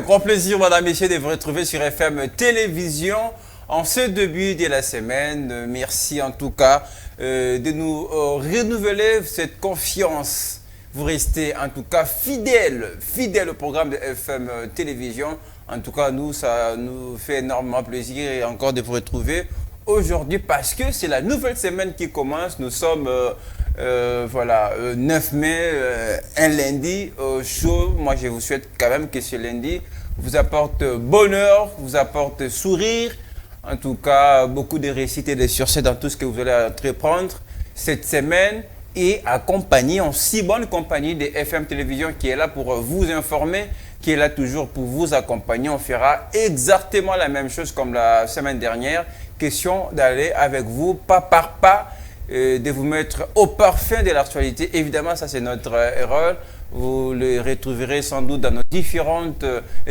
un grand plaisir, madame, messieurs, de vous retrouver sur FM Télévision en ce début de la semaine. Merci en tout cas de nous renouveler cette confiance. Vous restez en tout cas fidèle au programme de FM Télévision. En tout cas, nous, ça nous fait énormément plaisir et encore de vous retrouver aujourd'hui parce que c'est la nouvelle semaine qui commence. Nous sommes 9 mai, un lundi chaud. Moi, je vous souhaite quand même que ce lundi vous apporte bonheur, vous apporte sourire. En tout cas, beaucoup de réussite et de succès dans tout ce que vous allez entreprendre cette semaine et accompagné en si bonne compagnie de FM Télévision qui est là pour vous informer, qui est là toujours pour vous accompagner. On fera exactement la même chose comme la semaine dernière. Question d'aller avec vous pas par pas, de vous mettre au parfum de l'actualité. Évidemment, ça c'est notre rôle. Vous le retrouverez sans doute dans nos différentes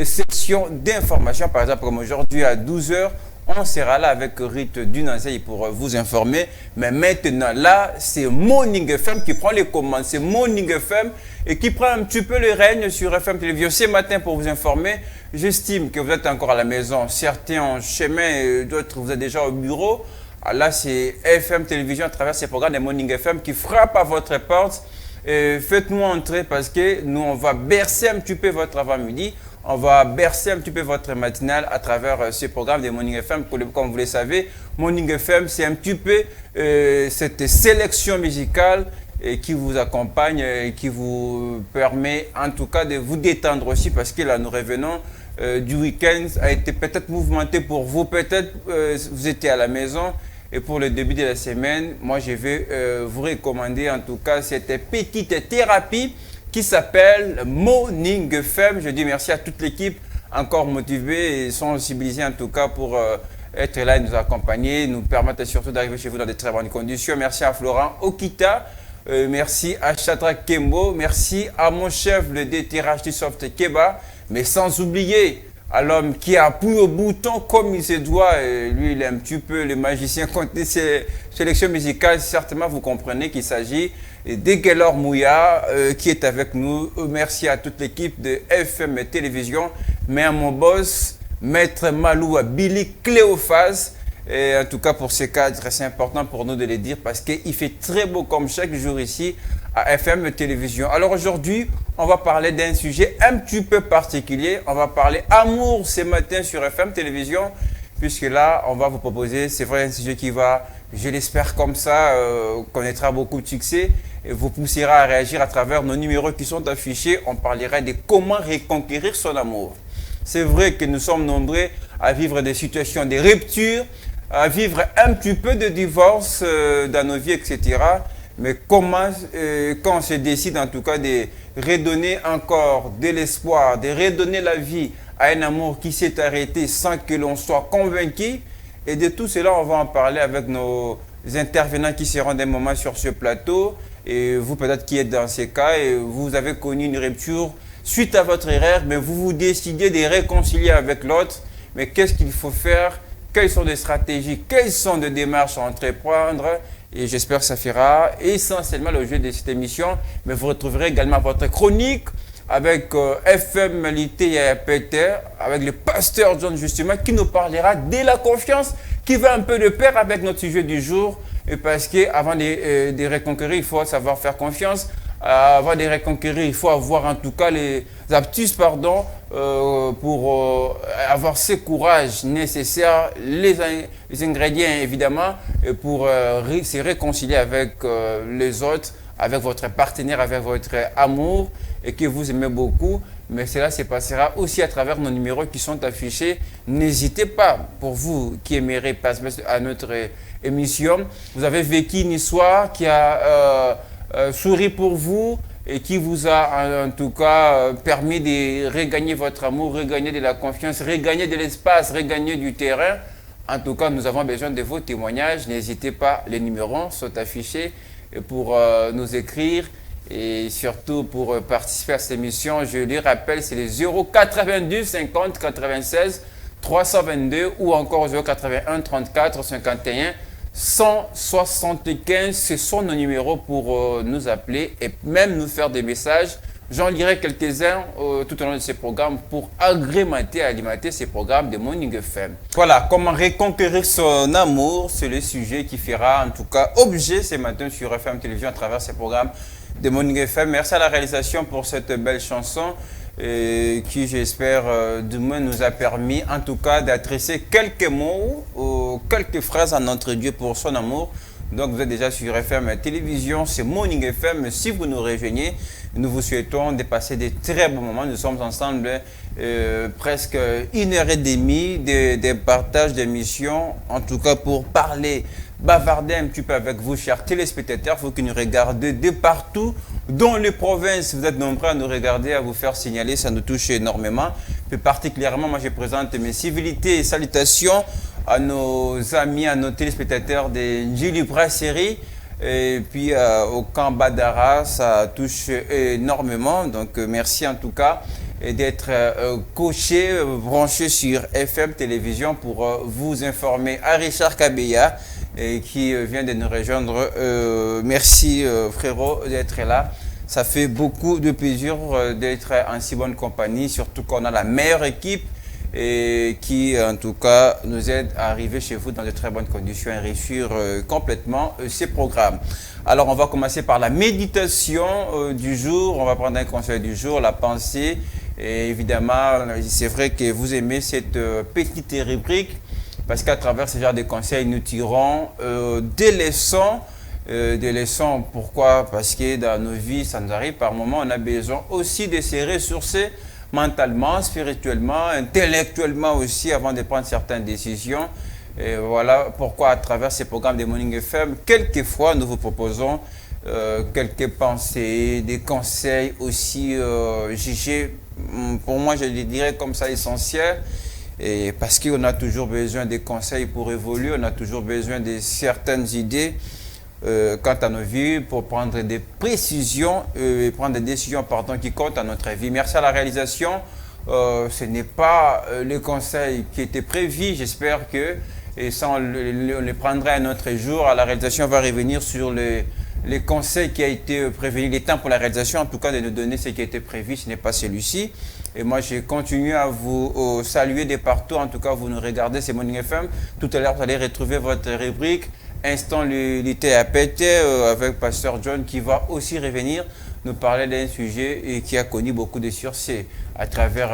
sections d'information. Par exemple, comme aujourd'hui à 12 h, on sera là avec Rite Dunazei pour vous informer. Mais maintenant, là, c'est Morning FM qui prend les commandes. C'est Morning FM et qui prend un petit peu le règne sur FM Télévision ce matin pour vous informer. J'estime que vous êtes encore à la maison. Certains en chemin, d'autres vous êtes déjà au bureau. Alors là, c'est FM Télévision à travers ces programmes de Morning FM qui frappent à votre porte. Faites-nous entrer parce que nous, on va bercer un petit peu votre avant-midi. On va bercer un petit peu votre matinale à travers ce programme de Morning FM. Comme vous le savez, Morning FM, c'est un petit peu cette sélection musicale qui vous accompagne et qui vous permet en tout cas de vous détendre aussi parce que là, nous revenons du week-end. A été peut-être mouvementé pour vous, peut-être vous étiez à la maison. Et pour le début de la semaine, moi, je vais vous recommander en tout cas cette petite thérapie qui s'appelle Morning FM. Je dis merci à toute l'équipe, encore motivée et sensibilisée en tout cas pour être là et nous accompagner, nous permettre surtout d'arriver chez vous dans de très bonnes conditions. Merci à Florent Okita, merci à Chatra Kembo, merci à mon chef, le DTRH Soft Keba, mais sans oublier à l'homme qui appuie au bouton comme il se doit. Lui, il est un petit peu le magicien côté sélection musicale. Certainement, vous comprenez qu'il s'agit d'Egelor Mouya qui est avec nous. Merci à toute l'équipe de FM Télévision. Mais à mon boss, Maître Malou Billy Cléophas. Et en tout cas, pour ce cadre, c'est important pour nous de le dire parce qu'il fait très beau comme chaque jour ici à FM Télévision. Alors aujourd'hui, on va parler d'un sujet un petit peu particulier. On va parler amour ce matin sur FM Télévision, puisque là, on va vous proposer, c'est vrai, un sujet qui va, je l'espère comme ça, connaîtra beaucoup de succès et vous poussera à réagir à travers nos numéros qui sont affichés. On parlera de comment reconquérir son amour. C'est vrai que nous sommes nombreux à vivre des situations de rupture, à vivre un petit peu de divorce dans nos vies, etc. Mais comment, quand on se décide en tout cas de redonner encore de l'espoir, de redonner la vie à un amour qui s'est arrêté sans que l'on soit convaincu. Et de tout cela, on va en parler avec nos intervenants qui seront des moments sur ce plateau. Et vous peut-être qui êtes dans ces cas, et vous avez connu une rupture suite à votre erreur, mais vous vous décidez de réconcilier avec l'autre. Mais qu'est-ce qu'il faut faire? Quelles sont les stratégies? Quelles sont les démarches à entreprendre? Et j'espère que ça fera essentiellement le jeu de cette émission. Mais vous retrouverez également votre chronique avec FM Malité et Peter, avec le pasteur John justement, qui nous parlera de la confiance, qui va un peu de pair avec notre sujet du jour. Et parce qu'avant de reconquérir, il faut savoir faire confiance. Avant de reconquérir, il faut avoir en tout cas les aptitudes pour avoir ce courage nécessaire, les ingrédients évidemment, pour se réconcilier avec les autres, avec votre partenaire, avec votre amour et que vous aimez beaucoup. Mais cela se passera aussi à travers nos numéros qui sont affichés. N'hésitez pas, pour vous qui aimeriez passer à notre émission, vous avez vécu une histoire qui a souri pour vous et qui vous a en tout cas permis de regagner votre amour, regagner de la confiance, regagner de l'espace, regagner du terrain. En tout cas, nous avons besoin de vos témoignages. N'hésitez pas, les numéros sont affichés pour nous écrire et surtout pour participer à cette émission. Je lui rappelle, c'est les 092 50 96 322 ou encore 081 34 51 175, ce sont nos numéros pour nous appeler et même nous faire des messages J'en lirai quelques-uns tout au long de ces programmes pour agrémenter, alimenter ces programmes de Morning FM. Voilà, comment reconquérir son amour, c'est le sujet qui fera en tout cas objet ce matin sur FM Télévision à travers ces programmes de Morning FM. Merci à la réalisation pour cette belle chanson qui, j'espère, du moins nous a permis en tout cas d'adresser quelques mots ou quelques phrases à notre Dieu pour son amour. Donc vous êtes déjà sur FM Télévision, c'est Morning FM. Si vous nous rejoignez, nous vous souhaitons de passer de très bons moments. Nous sommes ensemble presque 1h30 de partage d'émissions, en tout cas pour parler, bavarder un petit peu avec vous, chers téléspectateurs. Il faut que nous regardiez de partout, dans les provinces. Vous êtes nombreux à nous regarder, à vous faire signaler, ça nous touche énormément. Plus particulièrement, moi je présente mes civilités et salutations à nos amis, à nos téléspectateurs de Njili Brasserie et puis au camp Badara, ça touche énormément. Donc merci en tout cas d'être coché, branché sur FM Télévision pour vous informer. À Richard Kabeya qui vient de nous rejoindre. Merci frérot d'être là. Ça fait beaucoup de plaisir d'être en si bonne compagnie, surtout qu'on a la meilleure équipe et qui en tout cas nous aide à arriver chez vous dans de très bonnes conditions et réussir complètement ces programmes. Alors on va commencer par la méditation du jour. On va prendre un conseil du jour, la pensée. Et évidemment, c'est vrai que vous aimez cette petite rubrique parce qu'à travers ce genre de conseils, nous tirons des leçons. Des leçons, pourquoi? Parce que dans nos vies, ça nous arrive par moments, on a besoin aussi de se ressourcer mentalement, spirituellement, intellectuellement aussi avant de prendre certaines décisions. Et voilà pourquoi à travers ces programmes de Morning FM, quelquefois nous vous proposons quelques pensées, des conseils aussi jugés, pour moi je les dirais comme ça, essentiels. Et parce qu'on a toujours besoin de conseils pour évoluer, on a toujours besoin de certaines idées quant à nos vies pour prendre des précisions et prendre des décisions qui comptent à notre vie. Merci à la réalisation. Ce n'est pas le conseil qui était prévu. J'espère que, et ça on le prendra un autre jour, à la réalisation on va revenir sur les conseils qui a été prévu. Il est temps pour la réalisation en tout cas de nous donner ce qui a été prévu, ce n'est pas celui-ci. Et moi, je continue à vous saluer de partout. En tout cas, vous nous regardez, c'est Morning FM. Tout à l'heure, vous allez retrouver votre rubrique Instant l'été à péter avec Pasteur John qui va aussi revenir nous parler d'un sujet et qui a connu beaucoup de succès à travers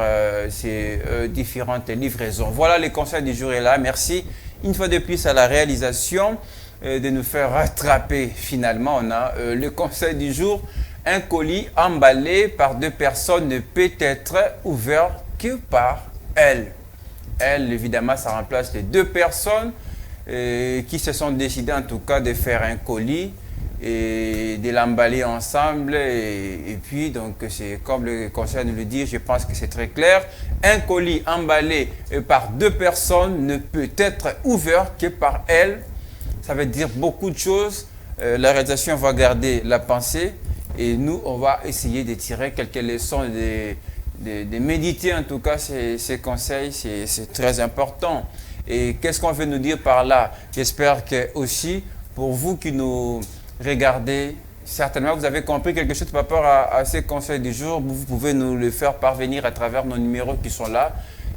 ces différentes livraisons. Voilà, le conseil du jour est là. Merci une fois de plus à la réalisation de nous faire rattraper. Finalement, on a le conseil du jour. Un colis emballé par deux personnes ne peut être ouvert que par elle. Elle, évidemment, ça remplace les deux personnes qui se sont décidées en tout cas de faire un colis et de l'emballer ensemble. Et puis, donc, c'est comme le conseil nous le dit, je pense que c'est très clair. Un colis emballé par deux personnes ne peut être ouvert que par elle. Ça veut dire beaucoup de choses. La réalisation va garder la pensée. Et nous, on va essayer de tirer quelques leçons, de méditer en tout cas ces conseils, c'est très important. Et qu'est-ce qu'on veut nous dire par là? J'espère que aussi, pour vous qui nous regardez, certainement vous avez compris quelque chose par rapport à ces conseils du jour. Vous pouvez nous le faire parvenir à travers nos numéros qui sont là.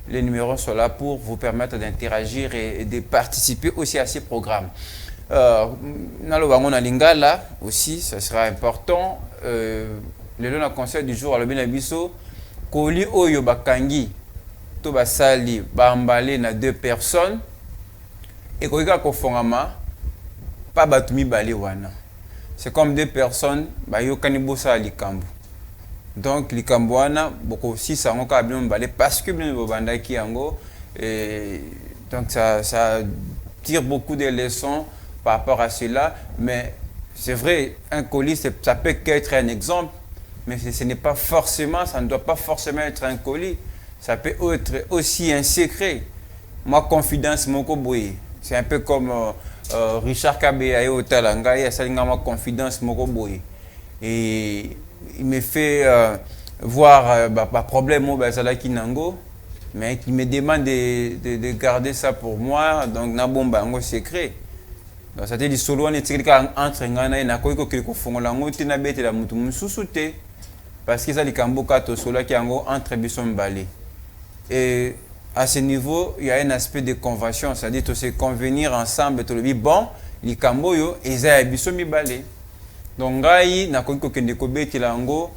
Les numéros sont là pour vous permettre d'interagir et de participer aussi à ces programmes. Dans le Lingala aussi, ça sera important. Le conseil du jour, à l'Obiso, Koli Oyo Bakangi, Toba Sali, Bambale, na deux personnes, et Koika Kofongama, pas Batumi Balewana. C'est comme deux personnes, Bayo Kanibosa Likambu. Donc, Likambuana, beaucoup aussi, ça m'a bien balé parce que bien Bobanda Kiango, et donc ça tire beaucoup de leçons par rapport à cela, mais c'est vrai, un colis, ça peut qu'être un exemple, mais ce n'est pas forcément, ça ne doit pas forcément être un colis. Ça peut être aussi un secret. Moi, confidence, mon koboye. C'est un peu comme Richard Kabeya au Talanga, il a ma confidence, mon koboye. Et il me fait voir un problème au Kinango, mais il me demande de garder ça pour moi, donc na bomba un secret. Donc ça te dit solo on est entre ngana na koiko kiko fongola ngoti na bete la mutu mususu te. parce qu'ils ont les Kamboka Tosola qui ont entre Bisson Balé. Et à ce niveau, il y a un aspect de convention, c'est-à-dire de se convenir ensemble, de dire bon, les Kamboyo, ils ont Bisson Balé. Donc, Gaï, n'a connu que Nekobé Tilango,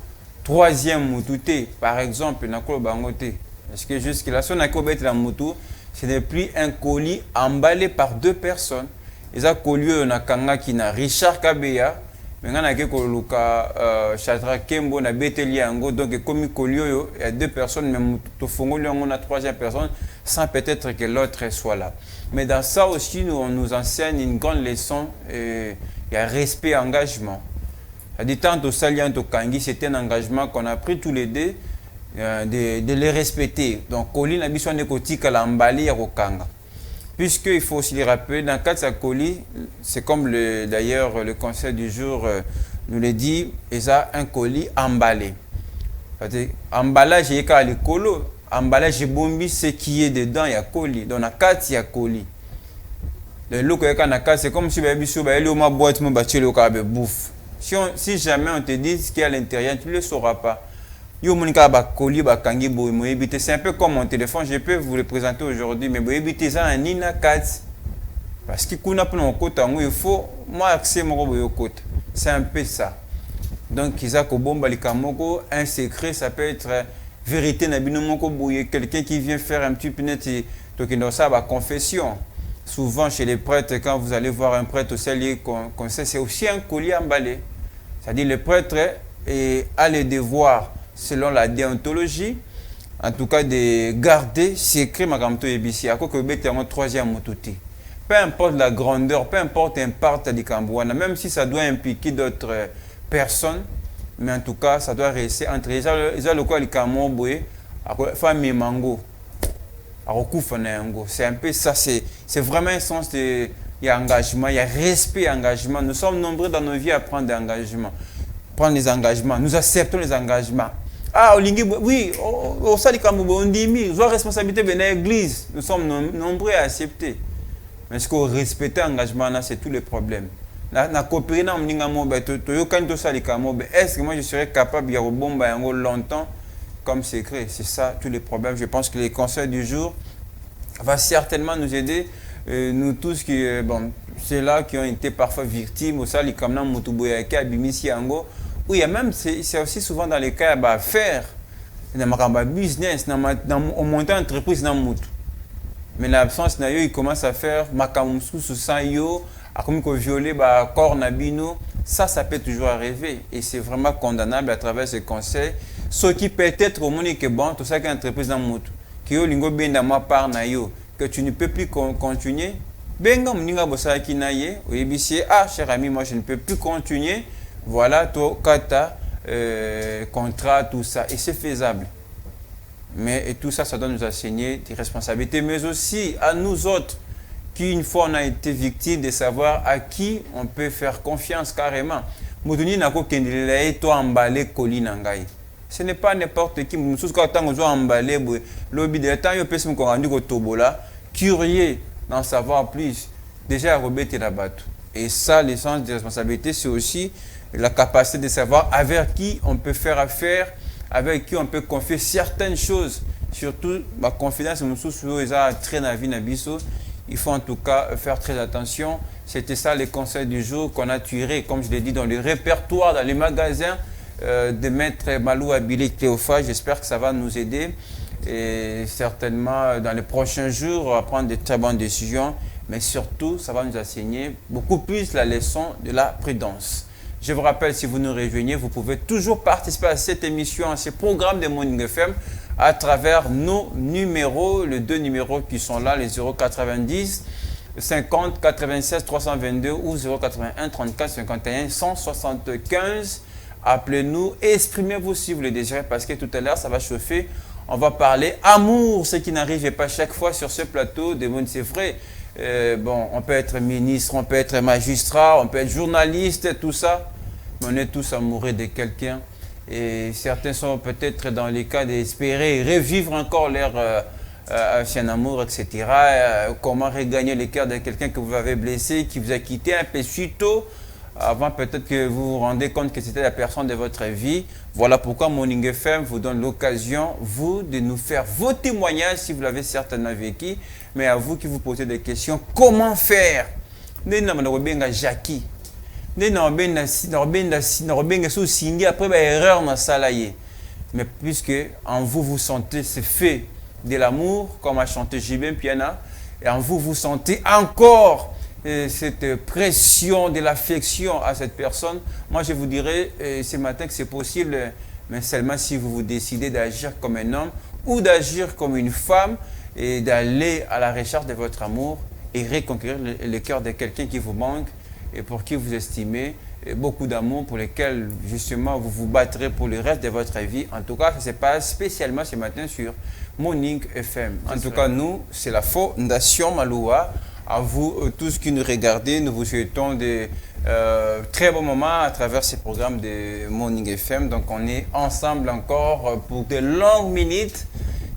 troisième Moutouté, par exemple, n'a pas bangoté. Parce que jusque-là, si on a Nekobé Tilango, ce n'est plus un colis emballé par deux personnes. Ils ont colis, on a Kanga qui n'a Richard Kabeya. Maintenant, on a Chatra Kembo, on a Beteli Ango, donc comme il y a deux personnes, même on a la troisième personne, sans peut-être que l'autre soit là. Mais dans ça aussi, on nous enseigne une grande leçon, il y a respect et engagement. C'est-à-dire, tant au Salian, au Kangi, c'était un engagement qu'on a pris tous les deux, de les respecter. Donc, Koli n'a besoin de Kotika l'emballé au Kanga. Puisqu'il faut aussi les rappeler, dans le cas de sa colis, c'est comme d'ailleurs le conseil du jour nous le dit, il y a un colis emballé. Emballage, il y a le colo, emballage, bombi, ce qui est dedans, il y a colis. Dans la carte, il y a colis. Le look, c'est comme si il y avait une boîte, il bouffe. Si jamais on te dit ce qu'il y a à l'intérieur, tu ne le sauras pas. C'est un peu comme mon téléphone, je peux vous le présenter aujourd'hui, mais vous évitez ça en Nina 4. Parce que il faut moi accès mon côté. C'est un peu ça. Donc, un secret, ça peut être vérité. Quelqu'un qui vient faire un petit peu de confession. Souvent, chez les prêtres, quand vous allez voir un prêtre au ciel, c'est aussi un collier emballé. C'est-à-dire le prêtre a le devoir, selon la déontologie, en tout cas de garder secret Magamto Ebisi. À quoi que vous un troisième motouti. Peu importe la grandeur, peu importe un part de Cambouana, même si ça doit impliquer d'autres personnes, mais en tout cas, ça doit rester entre les gens. Ils ont le quoi, les Camoboué, famille Mango, c'est un peu ça, c'est vraiment un sens de. Il y a engagement, il y a respect et engagement. Nous sommes nombreux dans nos vies à prendre des engagements. Prendre les engagements. Nous acceptons les engagements. Ah, oui, au Salikambou, on dit, nous avons responsabilité de l'église. Nous sommes nombreux à accepter. Mais ce qu'on respecte l'engagement, c'est tous les problèmes. Na coopérer dans est-ce que moi je serais capable de faire longtemps comme secret? C'est ça, tous les problèmes. Je pense que les conseils du jour vont certainement nous aider. Nous tous qui, ceux-là qui ont été parfois victimes, au Sali comme dans Moutoubouyake, Abimisi Ango, oui, il y a même, c'est aussi souvent dans les cas d'affaires, dans le business, dans le montant d'entreprise, dans le Moutou. Mais l'absence, il commence à faire Makamoussou, Sanyo, à comme violer corps Nabino, ça peut toujours arriver. Et c'est vraiment condamnable à travers ce conseil. Ce qui peut être au monde que bon, tout ça qui est entreprise dans le Moutou, qui est lingo bien dans ma part, que tu ne peux plus continuer. Benga mninga bosa ki naye, oyebisie, ah cher ami, moi je ne peux plus continuer. Voilà, toi, kata, contrat, tout ça. Et c'est faisable. Mais et tout ça, ça doit nous enseigner des responsabilités, mais aussi à nous autres, qui une fois on a été victime, de savoir à qui on peut faire confiance carrément. Moutuni nako kendele toi emballé colis nangai. Ce n'est pas n'importe qui. Nous sommes quand on emballé, l'obi de temps yo pèse mon rendu au tobola, curieux d'en savoir plus. Déjà Robert la bateau. Et ça, l'essence de responsabilité, c'est aussi la capacité de savoir avec qui on peut faire affaire, avec qui on peut confier certaines choses. Surtout, ma confidence, il faut en tout cas faire très attention. C'était ça les conseils du jour qu'on a tirés, comme je l'ai dit, dans le répertoire, dans les magasins de Maître Malou Abili Théophage. J'espère que ça va nous aider. Et certainement, dans les prochains jours, on va prendre de très bonnes décisions. Mais surtout, ça va nous enseigner beaucoup plus la leçon de la prudence. Je vous rappelle, si vous nous rejoignez, vous pouvez toujours participer à cette émission, à ce programme de Morning FM à travers nos numéros, les deux numéros qui sont là, les 090 50 96 322 ou 081 34 51 175. Appelez-nous et exprimez-vous si vous le désirez parce que tout à l'heure, ça va chauffer. On va parler amour, ce qui n'arrive pas chaque fois sur ce plateau de Monde, c'est vrai. On peut être ministre, on peut être magistrat, on peut être journaliste, tout ça. Mais on est tous amoureux de quelqu'un. Et certains sont peut-être dans les cas d'espérer revivre encore leur ancien amour, etc. Comment regagner le cœur de quelqu'un que vous avez blessé, qui vous a quitté un peu suite avant peut-être que vous vous rendez compte que c'était la personne de votre vie. Voilà pourquoi Morning FM vous donne l'occasion, vous, de nous faire vos témoignages si vous l'avez certainement vécu, mais à vous qui vous posez des questions, comment faire? Jackie. Après, erreur dans salaye. Mais puisque en vous, vous sentez, c'est fait de l'amour, comme a chanté Jibin Piana, et en vous, vous sentez encore cette pression de l'affection à cette personne, moi je vous dirais ce matin que c'est possible, mais seulement si vous vous décidez d'agir comme un homme ou d'agir comme une femme et d'aller à la recherche de votre amour et reconquérir le cœur de quelqu'un qui vous manque et pour qui vous estimez beaucoup d'amour, pour lesquels justement vous vous battrez pour le reste de votre vie. En tout cas, ça se passe spécialement ce matin sur Morning FM. En tout cas, nous, c'est la Fondation Maloua. À vous tous qui nous regardez, nous vous souhaitons de très bons moments à travers ces programmes de Morning FM. Donc on est ensemble encore pour de longues minutes.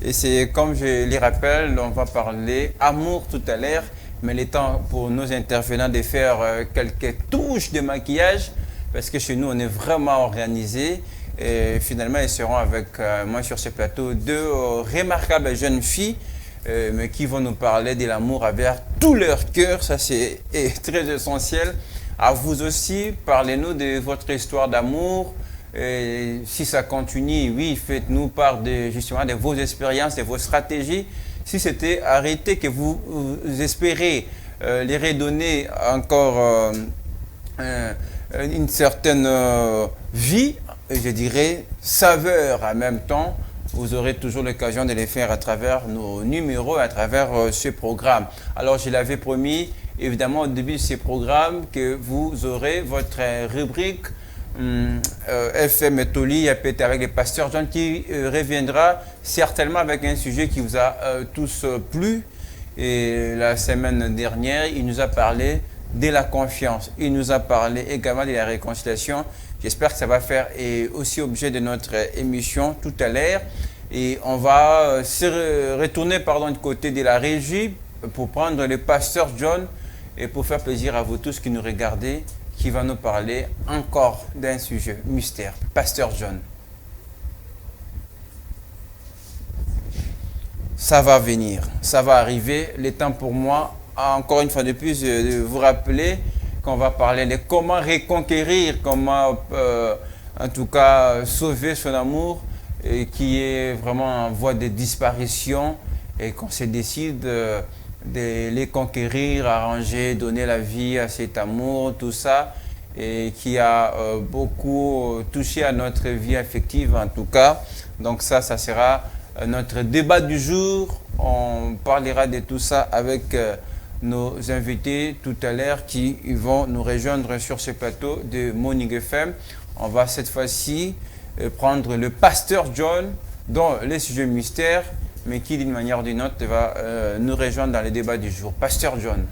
Et c'est comme je les rappelle, on va parler amour tout à l'heure. Mais il est temps pour nos intervenants de faire quelques touches de maquillage. Parce que chez nous, on est vraiment organisés. Et finalement, ils seront avec moi sur ce plateau deux remarquables jeunes filles. Mais qui vont nous parler de l'amour avec tout leur cœur. Ça, c'est très essentiel. À vous aussi, parlez-nous de votre histoire d'amour. Si ça continue, oui, faites-nous part justement de vos expériences, de vos stratégies. Si c'était arrêté, que vous espérez les redonner encore une certaine vie, je dirais saveur en même temps, vous aurez toujours l'occasion de les faire à travers nos numéros, à travers ce programme. Alors, je l'avais promis, évidemment, au début de ce programme, que vous aurez votre rubrique FM et Toli avec le pasteur John qui reviendra certainement avec un sujet qui vous a tous plu. Et la semaine dernière, il nous a parlé de la confiance. Il nous a parlé également de la réconciliation. J'espère que ça va faire aussi objet de notre émission tout à l'heure. Et on va se retourner du côté de la régie pour prendre le pasteur John et pour faire plaisir à vous tous qui nous regardez, qui va nous parler encore d'un sujet mystère. Pasteur John. Ça va venir, ça va arriver. Le temps pour moi, encore une fois de plus, de vous rappeler qu'on va parler de comment reconquérir, comment en tout cas sauver son amour et qui est vraiment en voie de disparition et qu'on se décide de les conquérir, arranger, donner la vie à cet amour, tout ça, et qui a beaucoup touché à notre vie affective en tout cas. Donc ça sera notre débat du jour. On parlera de tout ça avec nos invités tout à l'heure qui vont nous rejoindre sur ce plateau de Morning FM. On va cette fois-ci prendre le pasteur John dans les sujets mystères, mais qui d'une manière ou d'une autre va nous rejoindre dans le débat du jour. Pasteur John.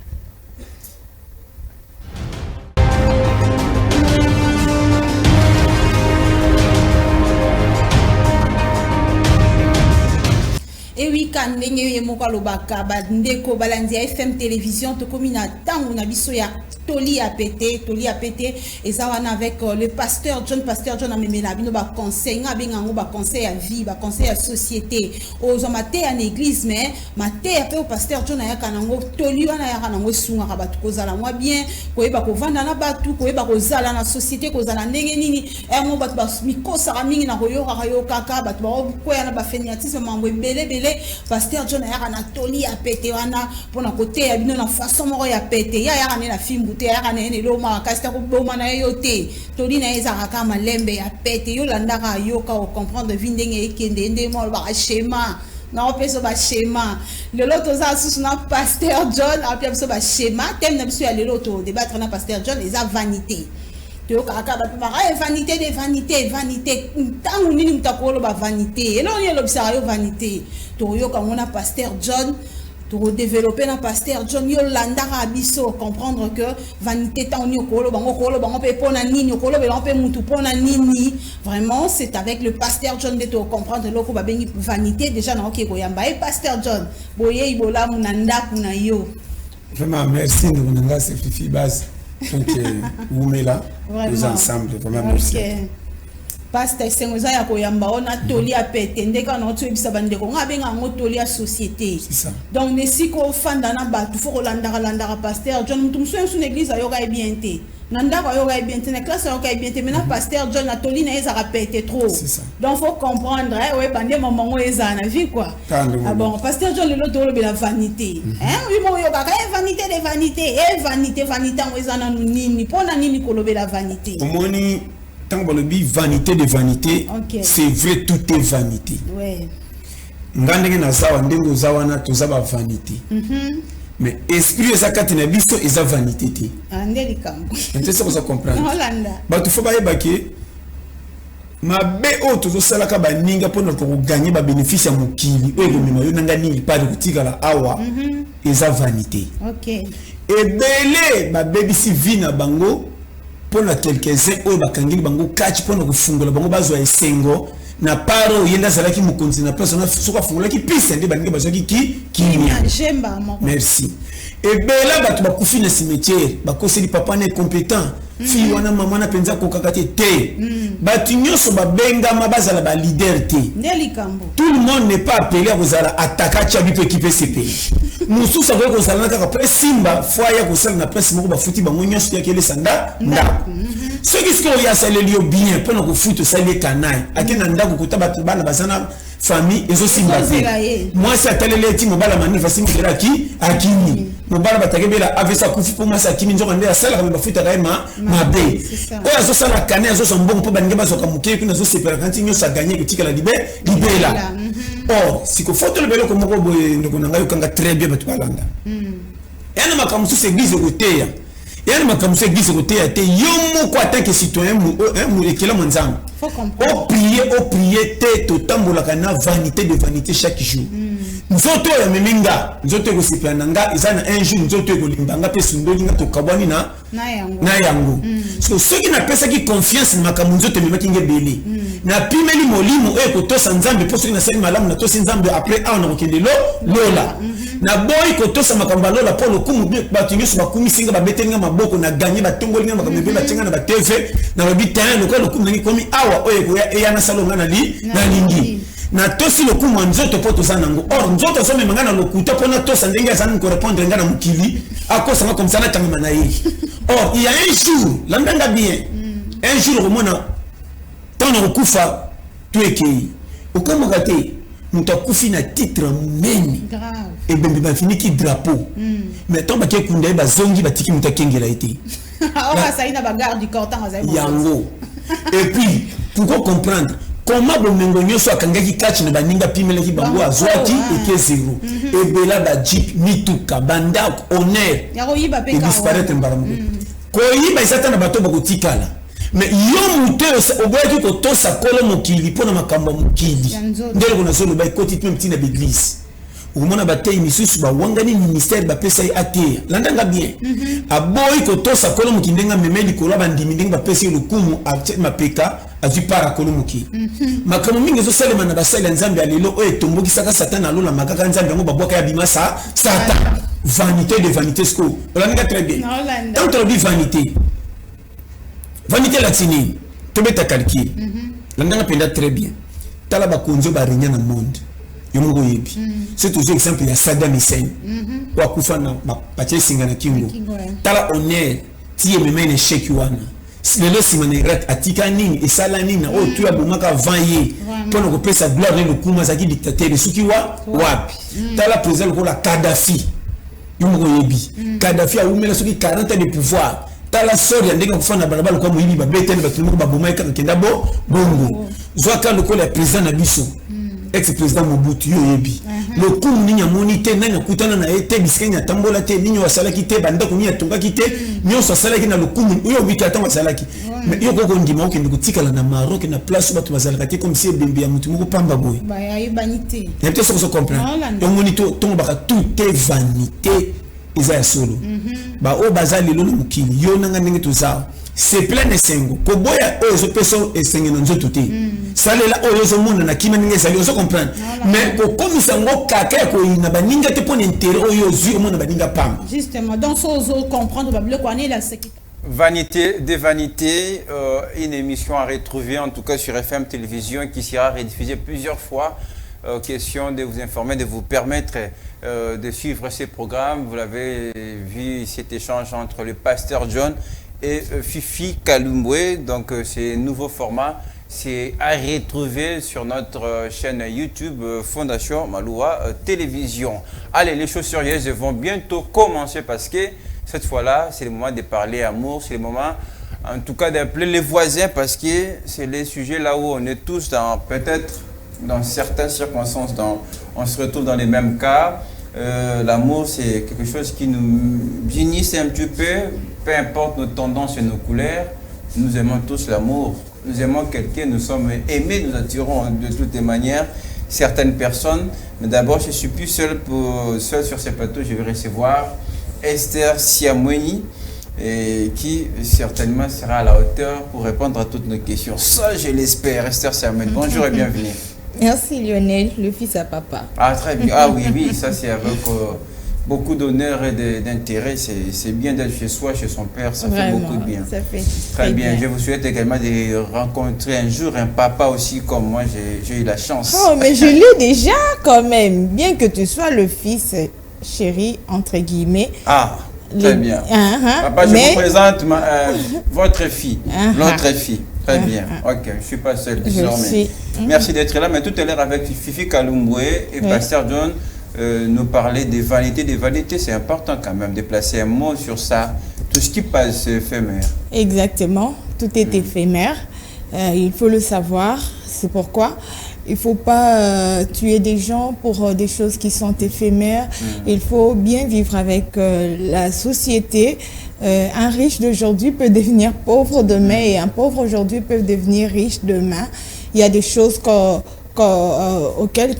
Et oui, quand ndenge moko lobaka ba ndeko balandi FM télévision to komina tangu na biso ya Toli a pété et ça on avec le pasteur John a memela bino ba conseil nga bengango ba conseil à vie, ba conseil à société aux maté en église mais maté après au pasteur John ya kanango Toli wana ya kanango sunga ka batu kozala moi bien ko yeba ko vanda na batu ko yeba ko zala na société ko zala ndenge nini mo batu ba mikosa ka mingi na koyoka kaka batu ba ko ya na ba feniatisme mambo belé pasteur John ya kana Toli a pété wana pona côté ya bino na façon moko ya pété ya kana na film te ya kana ene lo ma kasta ko boma na yo te Toli na ezaka ka malembe ya pété yo landaka yo ka comprendre vindenge ekende ndé mo ba schéma na peso ba schéma le loto za susu na pasteur John a peso ba schéma thème na biso ya le loto débattre na pasteur John eza vanité to kaka ba ba vanité de vanité tangu nini mtakolo ba vanité elo ni lo bisa yo vanité to yo ka mona pasteur John pour développer na pasteur John yo landaka biso comprendre que vanité tant ni okolo bango pe pona nini okolo be pe mutu pona nini vraiment c'est avec le pasteur John de comprendre loko ba bengi vanité déjà na okeko yamba et pasteur John boye ibola munanda kuna yo vraiment merci ndonga c'est Fifi bas Donc, vous mettez là, vous ensemble, vraiment merci. Pasteur Sengoza ya koyamba ona toli a pété ndeka na otu ebisa bande ko ngabe ngo toli a société. C'est ça. Donc ne siko fanda na batu fo landara pasteur John mutumso en son église ayoka ebienté. Nanda ayoka ebienté na classe ayoka ebienté mais na pasteur John na toli na eza pété trop. C'est ça. Donc faut comprendre ouais bande maman ngo eza na vie quoi. Ah bon pasteur John le lot de la vanité. Hein oui mo yoka vanité de vanité et vanité ngo eza na nini pona nini kolobe la vanité. Omoni tant que le vanité de vanité, c'est vrai, tout est vanité. Ouais. Ngandenge na zawa ndengo zawa na tozaba vanité. Mais esprit ezakati na biso eza vanité te. Andeli kambo. C'est ça que vous comprenez. Holanda. Ba tu faut ba yebake mabe o tozo salaka ba ninga pona ko gagner ba bénéfice ya mokili. O ngomima yo nanga ningi pa de kutikala awa. Eza vanité. OK. Et belé ba baby si vina bango pour quelques-uns au bakangili bango catch pour nous fungola bango bazo esengo na paro yenda zalaki mukonzi na place na soka fungola ki piste ndi bangi bazo ki jemba merci et bela batu bakufi na cimetière bakoseli papa ne compétent fi wana mama na penza ko kakate te batu nyoso babenga mabazala ba leader te tout le monde n'est pas appelé à vous attaquer chabi pour équiper ces pays musu sa ko sala na kaka simba foya ko sala na place moko ba futi bango nyoso ya kele sanda nda ce qui se qu'il y a ça le lieu bien pour nous foot ça les canailles akena ndako kutaba bana bazana famille et aussi moi c'est télé ti mobala manifa simikira ki akini mobala batakebela avesa kufu pour moi ça kimi nzoka ndela sala kama bafuta kaima mabe oya zo sala kane zo sombongo po bange bazoka muke kuna zo separa kanti nyo sa gagner kutika la libela or siko photo le belo ko moko boye ndoko nangayo kanga très bien batu balanda yana makamusu c'est église koteya yana makamusu église koteya te yomo ko attaque citoyen mu ekela monzambe au prier te totambola kana vanité de vanité chaque jour nzoto ya meminga nzoto ko sipananga izana un jour nzoto ko limbanga pe sundoli nga to kabwani na yango so ceux qui n'a pas ça qui confiance na makamu nzoto memaki ngebele na pimeli molimo e ko to sanzambe po soki na sali malamu na to sanzambe après a on okende lola na boy ko to sa makamba lola po lokumu batingi so bakumi singa babetenga maboko na gagner batongoli nga makambe ba tinga na ba TV na ba bitan lokumu ngi komi awa oye ko ya na salonga na lingi na tosi lokumu nzoto po to sanango or nzoto so memanga na lokuta po na to sandenge sana ko répondre nga na mukili akosa nga comme ça na tangama na ye or il y a un jour landanga bien un jour romona tant na kufa tuekei okama gate mutakufi na titre meni grave et bembe ba fini ki drapeau mais tant ba ke kunda ba zongi batiki mutakengela été ora ça ina ba garde du corps tant azai yango et puis pour comprendre comment bomengo nyoso akangaki catch na baninga pimelaki bango azwaki eke zero et bela ba jeep mituka banda honneur yako yiba pe ka disparaître mbaramu ko yiba isata na bato bakotikala mais yo muteo oboyaki ko tosa kolo mokili pona makambo mokili ndelo kuna solo ba koti même tina l'église umona batei misusu ba wangani ministère ba pesa ate landanga bien aboyi ko tosa kolo mokindenga memeli ko laba ndimi ndenga ba pesa lukumu a mapeka azu para kolo moki makamu mingi zo salema na basali nzambe alelo o etomboki saka satana alola makaka nzambe ngo babwaka ya bimasa satan vanité de vanité sco olandanga très bien tant on dit vanité latine tobeta calcul landanga penda très bien tala ba konzo ba renya na monde yomongo yebi c'est toujours exemple ya Saddam Hussein kwa kufa na bache singa na kingo tala honneur tie memene échec wana lelo simana Irak atika nini esala nini o tu ya bomaka 20 ye pono ko pesa gloire le kuma zaki dictateur suki wapi tala président ko la Kadhafi yomongo yebi Kadhafi a umela suki 40 ans de pouvoir tala sori ya ndenge kufana balabala kwa muyibi babetene batulumu baboma ka kenda bongo zwaka lokola président na biso ex-président Mobutu yoyebi le coup ninya monité nanya kutana na ete biskenya tambola te ninyo wasalaki te banda ko niya tongaki te nyo salaki na le coup yo bika tan wasalaki mais yo ko ndima okende kutikala na Maroc na place batu bazalaka te comme si bembe ya mutu moko pamba boy ba ya ibanité et peut-être ça se comprend donc monito ton baka tout est vanité isa solo ba o bazali lolo mukili yo nanga ndenge tozao c'est plein de sengo ko boya o zo peso esengi na nzoto te salela o yo zo mona na kima ninge sali zo comprendre mais ko komisa ngo kaka ko ina baninga te pona intérêt o yo zu mona baninga pam justement donc so zo comprendre ba ble ko ani la Vanité des vanités, une émission à retrouver en tout cas sur FM Télévision qui sera rediffusée plusieurs fois. Question de vous informer, de vous permettre de suivre ces programmes. Vous l'avez vu, cet échange entre le pasteur John et Fifi Kalumbwe. Donc c'est un nouveau format. C'est à retrouver sur notre chaîne YouTube Fondation Maloua Télévision. Allez, les choses sérieuses vont bientôt commencer parce que cette fois-là, c'est le moment de parler amour, c'est le moment en tout cas d'appeler les voisins parce que c'est les sujets là où on est tous dans, peut-être dans certaines circonstances, on se retrouve dans les mêmes cas. L'amour, c'est quelque chose qui nous unisse un petit peu importe nos tendances et nos couleurs. Nous aimons tous l'amour. Nous aimons quelqu'un, nous sommes aimés, nous attirons de toutes les manières certaines personnes. Mais d'abord, je ne suis plus seul sur ce plateau. Je vais recevoir Esther Siamweni, qui certainement sera à la hauteur pour répondre à toutes nos questions. Ça, je l'espère. Esther Siamweni, bonjour et bienvenue. Merci Lionel, le fils à papa. Ah, très bien. Ah oui, oui, ça c'est avec beaucoup d'honneur et d'intérêt. C'est bien d'être chez soi, chez son père, ça Vraiment, fait beaucoup de bien. Ça fait très bien. Je vous souhaite également de rencontrer un jour un papa aussi comme moi, j'ai eu la chance. Oh, mais je l'ai déjà quand même, bien que tu sois le fils chéri, entre guillemets. Ah, très bien. Papa, je vous présente votre fille, l'autre fille. Très bien. Ok, je ne suis pas seul désormais. Merci d'être là. Mais tout à l'heure avec Fifi Kalumbwe et Pasteur John, nous parler des vanités. Des vanités, c'est important quand même de placer un mot sur ça. Tout ce qui passe, c'est éphémère. Exactement. Tout est éphémère. Il faut le savoir. C'est pourquoi il ne faut pas tuer des gens pour des choses qui sont éphémères. Il faut bien vivre avec la société. Un riche d'aujourd'hui peut devenir pauvre demain et un pauvre aujourd'hui peut devenir riche demain. Il y a des choses auxquelles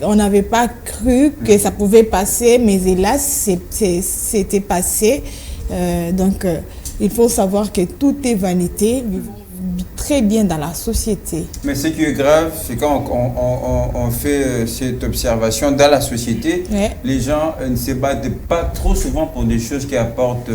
on n'avait pas cru que ça pouvait passer, mais hélas, c'était passé. Donc, il faut savoir que tout est vanité. Vivons très bien dans la société. Mais ce qui est grave, c'est quand on fait cette observation dans la société, les gens ne se battent pas trop souvent pour des choses qui apportent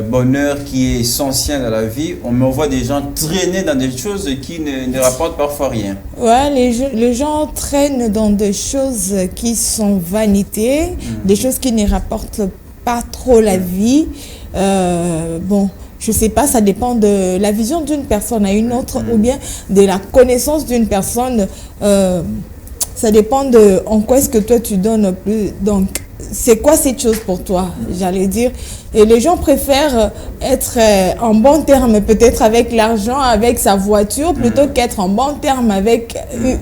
bonheur, qui est essentiel dans la vie. On voit des gens traîner dans des choses qui ne rapportent parfois rien. Ouais, les gens traînent dans des choses qui sont vanités, des choses qui ne rapportent pas trop la vie. Bon, je ne sais pas, ça dépend de la vision d'une personne à une autre ou bien de la connaissance d'une personne. Ça dépend de en quoi est-ce que toi tu donnes plus. Donc, c'est quoi cette chose pour toi, j'allais dire. Et les gens préfèrent être en bon terme peut-être avec l'argent, avec sa voiture, plutôt qu'être en bon terme avec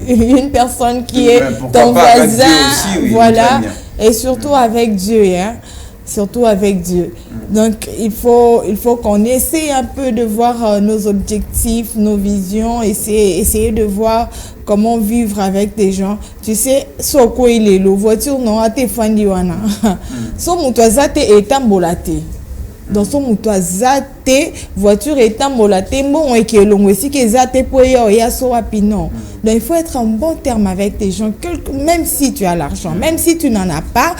une personne qui est ton voisin. Aussi, oui, voilà, et surtout avec Dieu. Hein. Surtout avec Dieu. Donc, il faut qu'on essaie un peu de voir nos objectifs, nos visions, essayer de voir comment vivre avec des gens. Tu sais, so quoi il est, la voiture non a été fandiwana. So mutuazate et tambolate. Dans son mutuazate, voiture et tambolate, bon et que l'on aussi que zate pour ya so rapidement. Donc, il faut être en bon terme avec des gens, même si tu as l'argent, même si tu n'en as pas.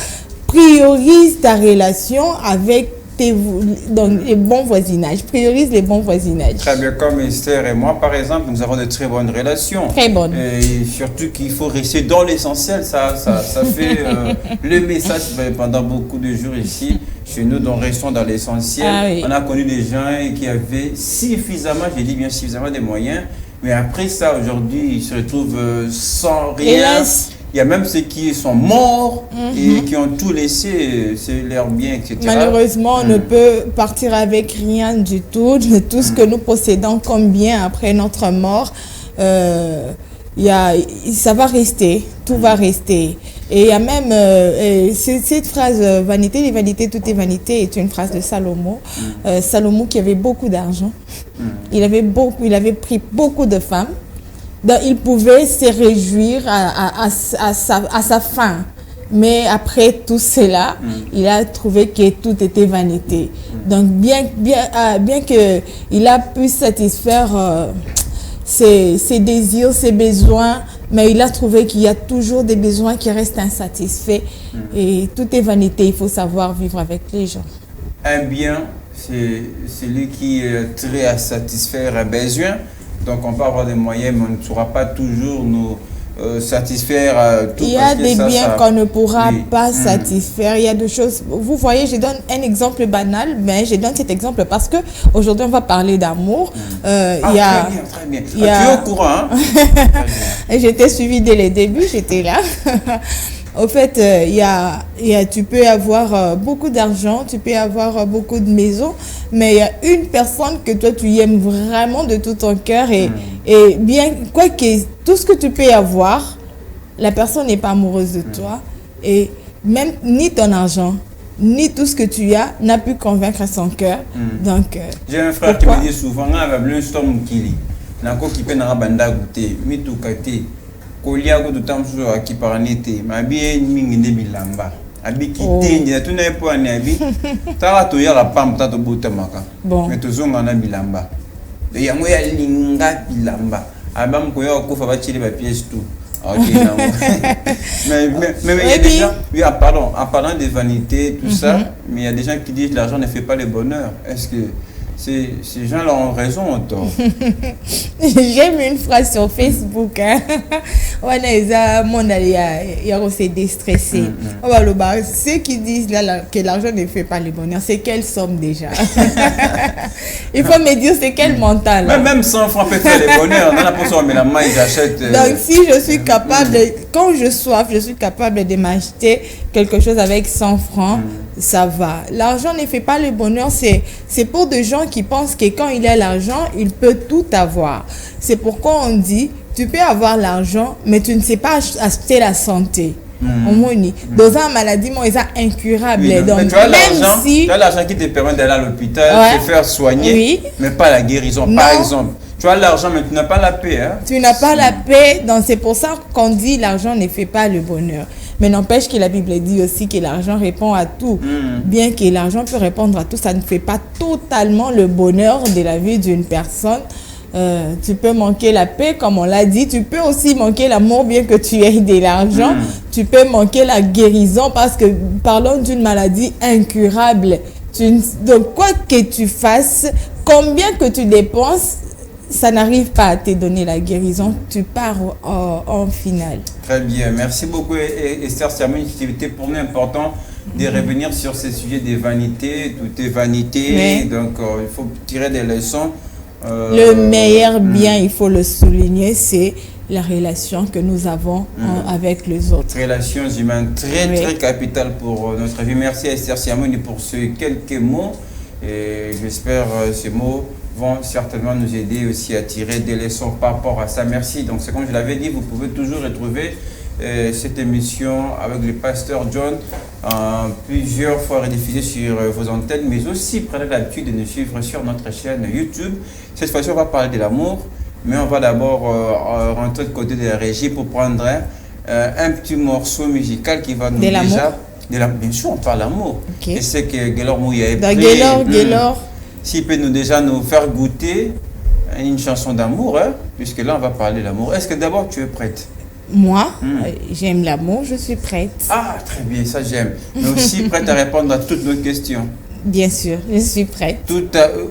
Priorise ta relation avec les bons voisinages. Priorise les bons voisinages. Très bien, comme Esther et moi, par exemple, nous avons de très bonnes relations. Très bonnes. Et surtout qu'il faut rester dans l'essentiel. Ça fait le message pendant beaucoup de jours ici. Chez nous, nous restons dans l'essentiel. Ah, oui. On a connu des gens qui avaient suffisamment, je dis bien suffisamment de moyens. Mais après ça, aujourd'hui, ils se retrouvent sans rien. Hélas. Il y a même ceux qui sont morts et qui ont tout laissé, c'est leur bien, etc. Malheureusement, on ne peut partir avec rien du tout. Tout ce que nous possédons comme bien après notre mort, ça va rester, tout va rester. Et il y a même cette phrase « vanité, les vanités, tout est vanité » est une phrase de Salomon. Salomon qui avait beaucoup d'argent. Il avait pris beaucoup de femmes. Donc, il pouvait se réjouir à sa fin. Mais après tout cela, il a trouvé que tout était vanité. Donc, bien qu'il a pu satisfaire ses désirs, ses besoins, mais il a trouvé qu'il y a toujours des besoins qui restent insatisfaits. Et tout est vanité, il faut savoir vivre avec les gens. Un bien c'est celui qui est très à satisfaire un besoin. Donc on peut avoir des moyens, mais on ne saura pas toujours nous satisfaire tout. Il y a des biens qu'on ne pourra pas satisfaire. Il y a des choses. Vous voyez, je donne un exemple banal, mais je donne cet exemple parce que aujourd'hui on va parler d'amour. Il y a. Très bien. Tu es au courant, hein? J'étais suivie dès les débuts, j'étais là. Au fait, tu peux avoir beaucoup d'argent, tu peux avoir beaucoup de maisons, mais il y a une personne que toi tu aimes vraiment de tout ton cœur et bien, quoi que tout ce que tu peux avoir, la personne n'est pas amoureuse de toi et même ni ton argent, ni tout ce que tu as n'a pu convaincre son cœur. Donc, j'ai un frère qui me dit souvent, un storm kili, qui peut n'a banda goûter, mais tout côté. Kolia go tutam so akiparanete mabi mingi ne bilamba abi kitendi na tuna epo ani abi ta to ya la pam ta to butamaka mais to zonga na bilamba de yango ya linga bilamba abam ko yo ko fa ba chili ba pièce tout OK mais il y a des gens en parlant de vanité tout ça mais il y a des gens qui disent l'argent ne fait pas le bonheur. Est-ce que ces gens-là ont raison ou tort? J'aime une phrase sur Facebook. Il y a aussi déstressé. Ceux qui disent là, que l'argent ne fait pas le bonheur, c'est quelle somme déjà? Il faut me dire c'est quel mental. Même 100 francs peut faire le bonheur. Dans la poche, mais la main, j'achète. Donc si je suis capable, quand je soif, je suis capable de m'acheter quelque chose avec 100 francs. Ça va. L'argent ne fait pas le bonheur. C'est pour des gens qui pensent que quand il a l'argent, il peut tout avoir. C'est pourquoi on dit, tu peux avoir l'argent, mais tu ne sais pas acheter la santé. Dans une maladie, moi, ils sont incurables. Oui, donc, tu as l'argent qui te permet d'aller à l'hôpital, de faire soigner, mais pas la guérison. Non. Par exemple, tu as l'argent, mais tu n'as pas la paix. Hein? Tu n'as pas la paix. Donc, c'est pour ça qu'on dit l'argent ne fait pas le bonheur. Mais n'empêche que la Bible dit aussi que l'argent répond à tout. Bien que l'argent peut répondre à tout, ça ne fait pas totalement le bonheur de la vie d'une personne. Tu peux manquer la paix, comme on l'a dit. Tu peux aussi manquer l'amour, bien que tu aies de l'argent. Tu peux manquer la guérison, parce que parlons d'une maladie incurable. Donc, quoi que tu fasses, combien que tu dépenses, ça n'arrive pas à te donner la guérison, tu pars en finale. Très bien, merci beaucoup Esther. C'est une activité pour nous important de revenir sur ces sujets des vanités. Tout est vanité, donc il faut tirer des leçons. Le meilleur bien, il faut le souligner, c'est la relation que nous avons avec les autres. Relations humaines très capitales pour notre vie. Merci Esther Siamouni pour ces quelques mots et j'espère ces mots vont certainement nous aider aussi à tirer des leçons par rapport à ça. Merci. Donc, c'est comme je l'avais dit, vous pouvez toujours retrouver cette émission avec le pasteur John plusieurs fois rediffusée sur vos antennes, mais aussi prenez l'habitude de nous suivre sur notre chaîne YouTube. Cette fois-ci, on va parler de l'amour, mais on va d'abord rentrer de côté de la régie pour prendre un petit morceau musical qui va nous déjà... Bien sûr, on parle d'amour. Okay. Et c'est que Gaylor Mouya est prêt. Gaylor. S'il peut déjà nous faire goûter une chanson d'amour, hein, puisque là on va parler d'amour. Est-ce que d'abord tu es prête? Moi, j'aime l'amour, je suis prête. Ah, très bien, ça j'aime. Mais aussi prête à répondre à toutes nos questions. Bien sûr, je suis prête.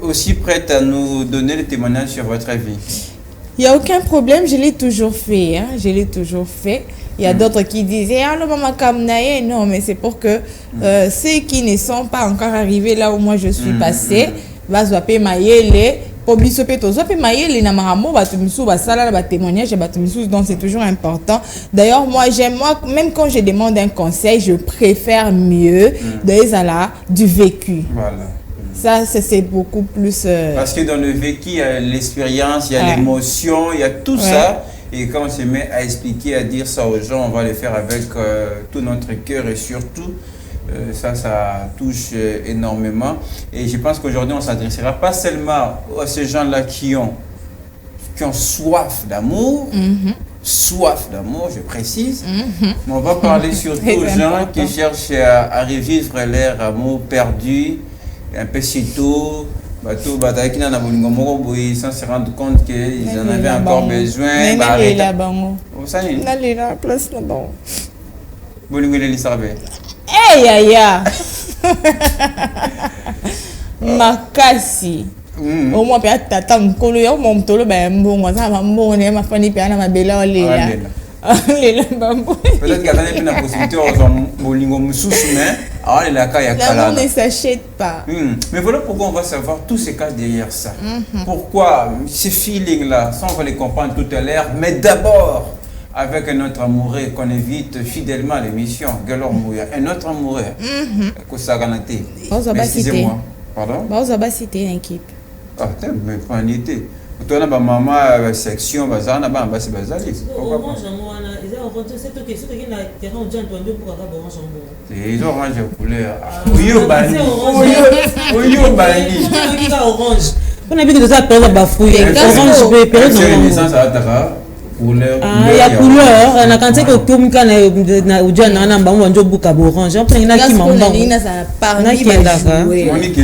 Aussi prête à nous donner le témoignage sur votre vie. Il n'y a aucun problème, je l'ai toujours fait. Hein, je l'ai toujours fait. Il y a d'autres qui disent non, mais c'est pour que ceux qui ne sont pas encore arrivés là où moi je suis passée, donc c'est toujours important. D'ailleurs, moi, même quand je demande un conseil, je préfère mieux du vécu. Voilà. Ça, c'est beaucoup plus... Parce que dans le vécu, il y a l'expérience, il y a l'émotion, il y a tout ça. Et quand on se met à expliquer, à dire ça aux gens, on va le faire avec tout notre cœur et surtout, ça touche énormément. Et je pense qu'aujourd'hui, on ne s'adressera pas seulement à ces gens-là qui ont soif d'amour, je précise, mais on va parler surtout aux gens qui cherchent à revivre leur amour perdu, un peu si tôt. Sans se rendre compte qu'ils en avaient encore besoin. makasi. Au moins peut-être tata mkolo yo mon tolo ba mbongo ça va mbongo ne ma fani pe na mabela olela. Lela bambo. Peut-être qu'il y a une possibilité au bolingo mususu mais alors il a qu'à y a l'amour ne s'achète pas. Mais voilà pourquoi on va savoir tous ces cas derrière ça. Pourquoi ces feelings là, ça on va les comprendre tout à l'heure, mais d'abord avec un autre amoureux qu'on invite fidèlement à l'émission, Galor Mouya, un autre amoureux. Kosaganate. Excusez-moi. Pardon? Vous avez cité une équipe. Ah, mais pas en été. Tu as maman section, bazana, c'est bazali. Les oranges couleur. Oui, au bali. Oui, au bali. On a vu que ça perd la bafouille. Orange, période de il y a couleur, on a quand que comme quand na ujana na mbambo njo buka orange on prend na ki mamba na ki ndaka Monique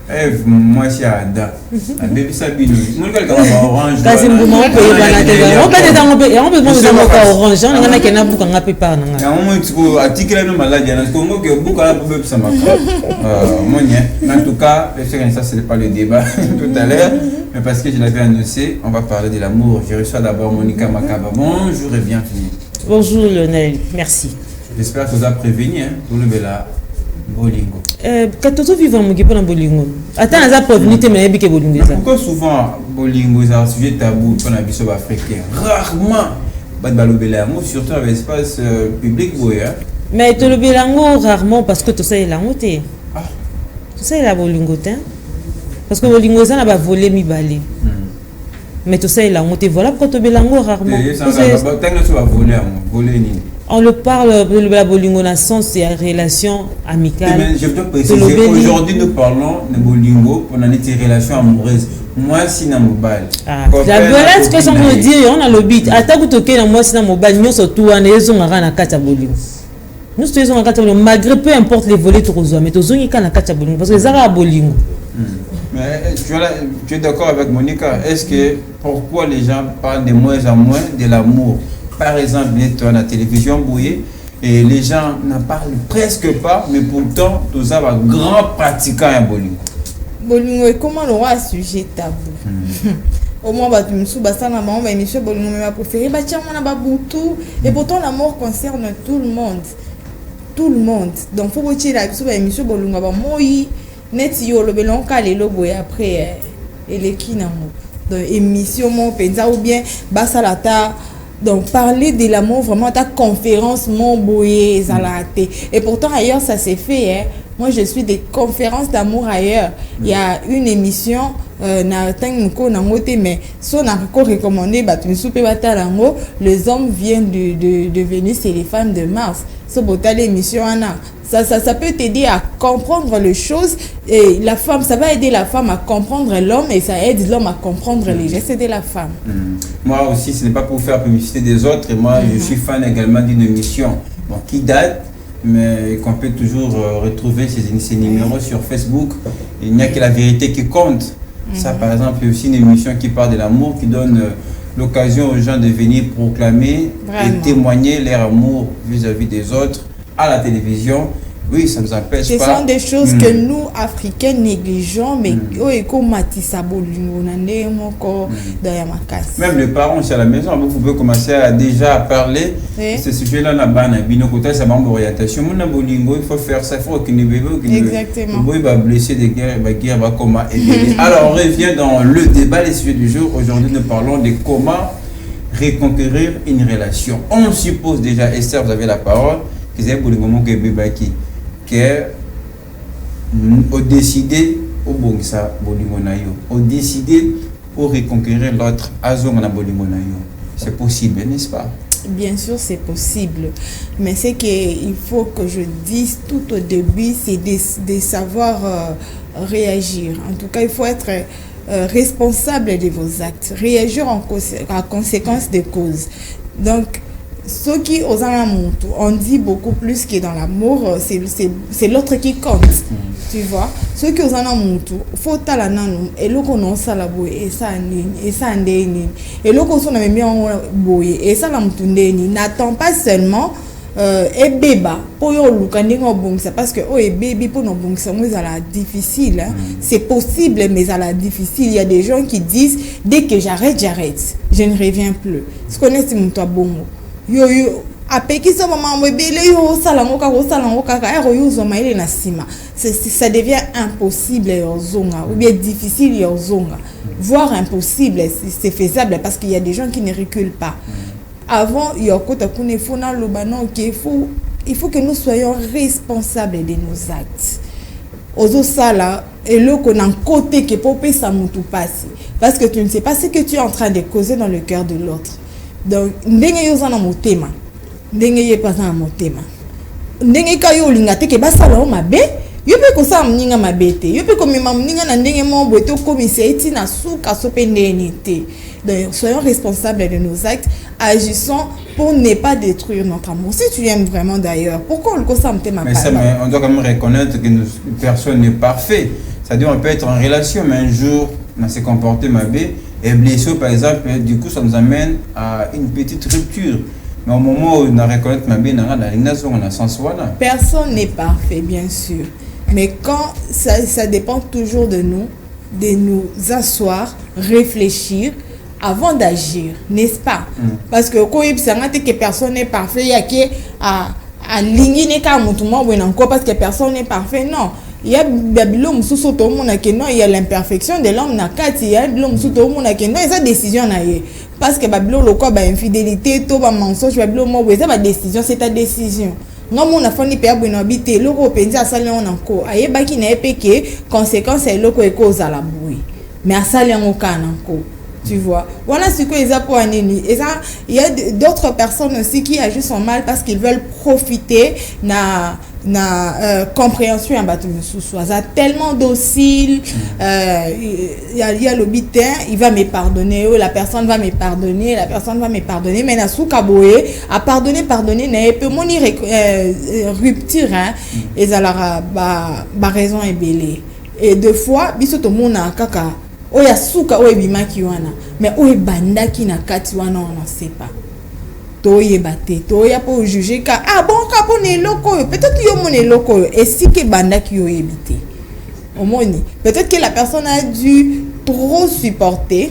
Eve moi si ada la bébé Sabine Monique ka orange kasi mbuma on peut bana te on peut dans on peut dans orange on ngana ke na buka ngapi pa na nga on mo article no malade na Congo que buka na bébé ça maka en tout cas ça c'est pas le débat tout à l'heure mais parce que je l'avais annoncé on va parler de l'amour. Je reçois d'abord Monica Makaba. Bonjour et bienvenue. Bonjour Lionel, merci. J'espère que vous avez prévenu pour le bela bolingo. Quand tu vivre mon équipe dans bolingo. Attends, on a prévenu te mais que bolingo ça. Pourquoi souvent bolingo c'est un sujet tabou pour la biso africain. Rarement bad balobela amour surtout avec espace public boya. Mais tu le belango rarement parce que tu sais la montée. Ah. Tu sais la bolingo hein? Parce que bolingo ça n'a pas volé mi balé. Mais tout ça, il a monté. Voilà pourquoi tu belango rarement. On le parle de la bolingo dans sens et relation amicale. Je dois préciser, aujourd'hui nous parlons de bolingo pour des relations amoureuses. Moi, si na mobile. La violence que ça veut dire, on a le but. Attends que tu moi si na mobile, nous surtout on est on a na kata bolingo. Nous sommes en kata bolingo malgré peu importe les volets tu reçois, mais tu zoni kana kata bolingo parce que ça a bolingo. Mais tu es d'accord avec Monica? Est-ce que pourquoi les gens parlent de moins en moins de l'amour? Par exemple, bientôt à la télévision bouillée, et les gens n'en parlent presque pas, mais pourtant, tous avons un grand pratiquant à bolingo. Bolingo est comment on a un sujet tabou? Au moins, tu me souviens, ça n'a pas émission bolingo, mais ma préférée, et pourtant l'amour concerne tout le monde. Tout le monde. Donc, il faut que la émission bolingo, moi, net yo le belon calé le boy après et les kinamo donc émission mon penza ou bien basalata donc parler de l'amour vraiment ta conférence mon boy zalate et pourtant ailleurs ça s'est fait hein. Moi je suis des conférences d'amour ailleurs il y a une émission na tango na ngote mais so na ko recommander ba tu soupe batalango les hommes viennent de Vénus et les femmes de Mars so botale émission ana ça peut t'aider à comprendre les choses et la femme, ça va aider la femme à comprendre l'homme et ça aide l'homme à comprendre les gestes de la femme. Moi aussi, ce n'est pas pour faire publicité des autres. Et moi, je suis fan également d'une émission qui date, mais qu'on peut toujours retrouver ces numéros sur Facebook. Il n'y a que la vérité qui compte. Ça, par exemple, il y a aussi une émission qui parle de l'amour, qui donne l'occasion aux gens de venir proclamer et témoigner leur amour vis-à-vis des autres à la télévision. Oui, ça ne nous empêche pas. Ce sont des choses que nous, Africains, négligeons, mais même les parents, c'est à la maison, vous pouvez commencer à déjà parler. Ce sujet-là, orientation. Il faut faire ça, il faut qu'il va blesser des guerres, Alors, on revient dans le débat, les sujets du jour. Aujourd'hui, nous parlons de comment reconquérir une relation. On suppose déjà, Esther, vous avez la parole, que vous avez pour le moment que au décider au bongisa bolingo na yo au décider pour reconquérir l'autre azonga na bolingo na yo c'est possible n'est-ce pas? Bien sûr c'est possible mais c'est que il faut que je dise tout au début c'est de savoir réagir en tout cas il faut être responsable de vos actes réagir en conséquence des causes donc ce qui aux amours, on dit beaucoup plus que dans l'amour, c'est l'autre qui compte, tu vois. Ce qui aux amours, faut la nanou et le qu'on ça la boue et ça ndeni et le qu'on s'en a mis en boue et ça la mutundeni n'attend pas seulement ebeba po yo luka ndenge obongisa parce que ebebi po no bongisa mo ezala difficile hein. C'est possible mais ezala difficile. Il y a des gens qui disent dès que j'arrête je ne reviens plus. Tu connais si mon bongo yo apekisa maman ebele yo salango kaka yo zoma ile na sima. Ça devient impossible yo zonga ou bien difficile yo zonga. Voire impossible, c'est faisable parce qu'il y a des gens qui ne reculent pas. Avant, il faut que nous soyons responsables de nos actes. Ozo sala et le qu'on a côté que popé ça mutu passe parce que tu ne sais pas ce que tu es en train de causer dans le cœur de l'autre. Donc ndenge yo zana motema, ndenge ye pas na motema. Ndenge kayo lingate ke basala o mabe. Yo pe ko sa mninga mabete yo pe ko mema mninga na ndenge mo boto komisa eti na suka sopendenité. Donc soyons responsables de nos actes, agissons pour ne pas détruire notre amour. Si tu aimes vraiment d'ailleurs, pourquoi on le consomme ma mais on doit quand même reconnaître que personne n'est parfait. C'est-à-dire on peut être en relation mais un jour on s'est comporté mabé et blessé par exemple, du coup ça nous amène à une petite rupture. Mais au moment où on a reconnaître mabé on a sens voilà. Personne n'est parfait bien sûr. Mais quand ça dépend toujours de nous asseoir, réfléchir avant d'agir, n'est-ce pas? Parce que quand il que personne n'est parfait, il y a qui à ligner parce que personne n'est parfait, non. Il y a l'homme sous tout le monde non, il y a l'imperfection de l'homme il y a l'homme sous tout le monde non, il y a décision parce que Babylone le quoi infidélité, tout mensonge, Babylone c'est décision, c'est ta décision. Non mon afin ni père bon habiter loko penzi asali on encore ayeba ki na epeke conséquence est loko e cause à la bouille mais asali en okana encore tu vois voilà ce que ils a pour anini et ça il y a d'autres personnes aussi qui agissent en mal parce qu'ils veulent profiter na compréhension en bateau sous ça tellement docile il y a le bitin il va me pardonner la personne va me pardonner mais na souka boye à pardonner na peut moni rupture hein et ça la raison est belée et deux fois biso to mona kaka oya souka oye bimaki wana mais oye bandaki na kati wana on ne sait pas. Toya pour juger ka bon ka pour ne loko peut-être yo mon loko et si que banda qui yo évité omoni peut-être que la personne a dû trop supporter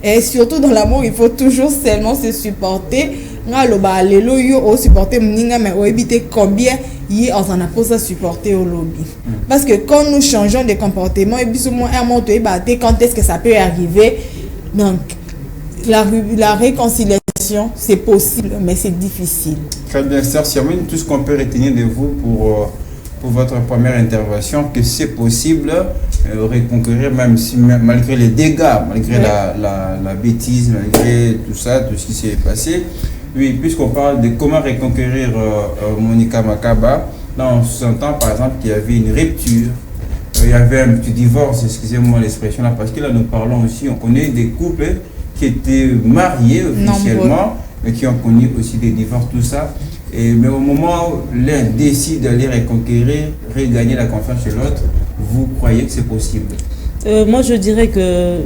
et surtout dans l'amour il faut toujours seulement se supporter ngaloba lelo yo o supporter mninga mais o éviter combien yi on en a pour ça supporter au lobby parce que quand nous changeons de comportement et puis moi un moment quand est-ce que ça peut arriver donc la réconciliation, c'est possible, mais c'est difficile. Très bien, sœur Siamine, tout ce qu'on peut retenir de vous pour votre première intervention, que c'est possible reconquérir, même si, malgré les dégâts, malgré la bêtise, malgré tout ça, tout ce qui s'est passé. Oui, puisqu'on parle de comment reconquérir Monica Makaba, là on s'entend par exemple qu'il y avait une rupture, il y avait un petit divorce, excusez-moi l'expression là, parce que là nous parlons aussi, on connaît des couples qui étaient mariés officiellement, mais qui ont connu aussi des divorces, tout ça. Mais au moment où l'un décide d'aller reconquérir, regagner la confiance chez l'autre, vous croyez que c'est possible? Moi, je dirais que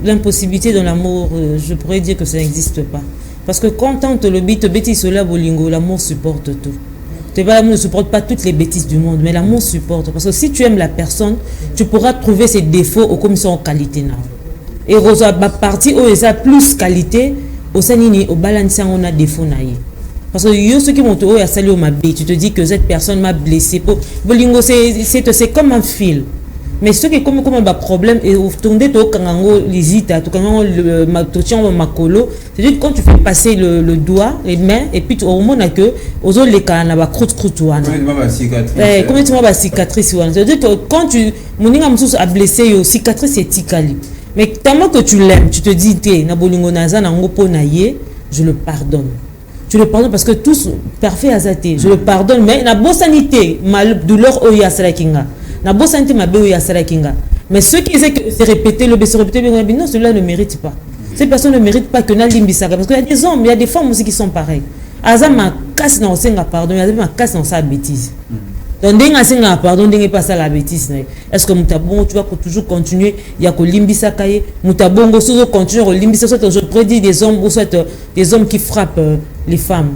l'impossibilité dans l'amour, je pourrais dire que ça n'existe pas. Parce que quand on te le bêtise cela, bolingo, l'amour supporte tout. L'amour ne supporte pas toutes les bêtises du monde, mais l'amour supporte. Parce que si tu aimes la personne, tu pourras trouver ses défauts comme ils sont en qualité. Et Rosa partie où ils ont plus qualité au sanini au balance on a défaut naïe parce que yo ceux qui vont te à saluer ma bête tu te dis que cette personne m'a blessé bolingo c'est comme un fil mais ce qui est comme un problème et au tourner to kangango lisita to kangango le matochan makolo c'est-à-dire quand tu fais passer le doigt les mains et puis au moment que aux autres les kana ba croûte wana comment tu m'as cicatrice wana c'est-à-dire que quand tu moninga msusu a blessé yo cicatrice c'est tikali. Mais tellement que tu l'aimes, tu te dis, je le pardonne. Tu le pardonnes parce que tous parfait azaté. Je le pardonne, mais la bonne sanité, mal douleur oya sarakinga. La bonne sanité ma oya sarakinga. Mais ceux qui disaient que c'est répété, non, celui-là ne mérite pas. Ces personnes ne méritent pas que Nalimbisaka. Parce qu'il y a des hommes, il y a des femmes aussi qui sont pareils. Aza ma casse dans le pardon, il y a ma casse dans sa bêtise. Donc, pardon, pas ça la bêtise. Est-ce que Moutabongo, tu vas toujours continuer? Il y a que Limbisa Kaye, Moutabongo, toujours continuer au Limbisa, soit je prédis des hommes ou soit des hommes qui frappent les femmes.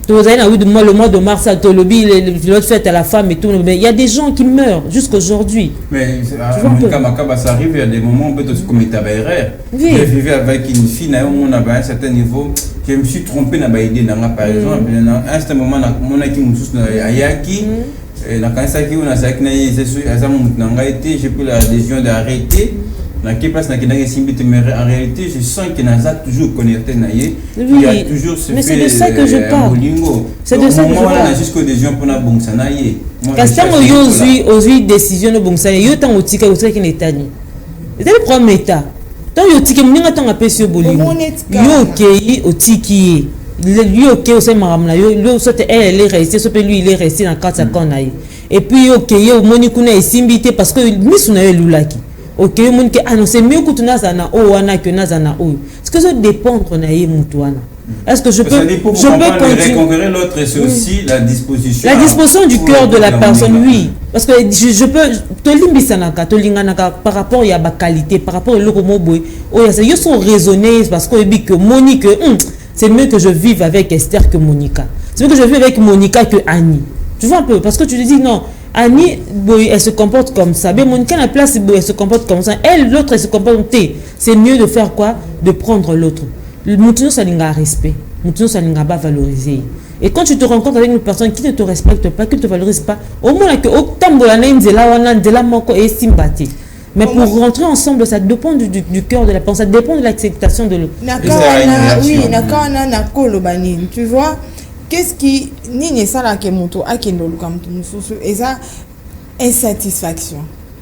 le mois de mars, l'autre fête à la femme et tout. Mais il y a des gens qui meurent jusqu'aujourd'hui. Mais ça arrive, il y a des moments où on peut se commettre à erreur. J'ai vécu avec une fille, on a un certain niveau. Je me suis trompé dans l'idée, par exemple. À un certain moment, on a Ayaki. J'ai pris la décision d'arrêter. En réalité, je sens qu'il y a toujours connecté. Il y a toujours ce mais c'est de ça que je parle. C'est de ça que je parle. Jusqu'aux décisions pour la bonne sanaye. Quand on a décision de bonne sanaye, il y a un outil qui est état. C'est le premier état. Tant il y a un outil qui est appelé sur Bolingo. Il y a un outil qui est. Lui, ok, aussi, elle est restée, lui, il est resté dans 4 secondes. Et puis, ok, il y a un monikuna et simbité parce que nous sommes loulaki. Ok, c'est mieux que tu n'as pas que nazana ou. Est-ce que ça dépend de est-ce que je peux reconquérir l'autre et c'est aussi la disposition. La disposition du cœur de la personne, oui. Parce que je peux te limbisanaka, te linganaka par rapport à la qualité, par rapport à l'oromoboy. Oh, ils sont raisonnés parce que Monique, c'est mieux que je vive avec Esther que Monica. C'est mieux que je vive avec Monica que Annie. Tu vois un peu, parce que tu te dis non. Annie, elle se comporte comme ça. Mais Monica, la place, elle se comporte comme ça. Elle, l'autre, elle se comporte comme ça. C'est mieux de faire quoi? De prendre l'autre. Moutinho, ça n'a respect. Moutinho, ça n'a pas valorisé. Et quand tu te rencontres avec une personne qui ne te respecte pas, qui ne te valorise pas, au moins que autant mais pour rentrer ensemble, ça dépend du cœur de la personne, ça dépend de l'acceptation de l'autre. Oui, tu vois. Qu'est-ce qui n'est ça là que moto a qui nous et ça insatisfaction.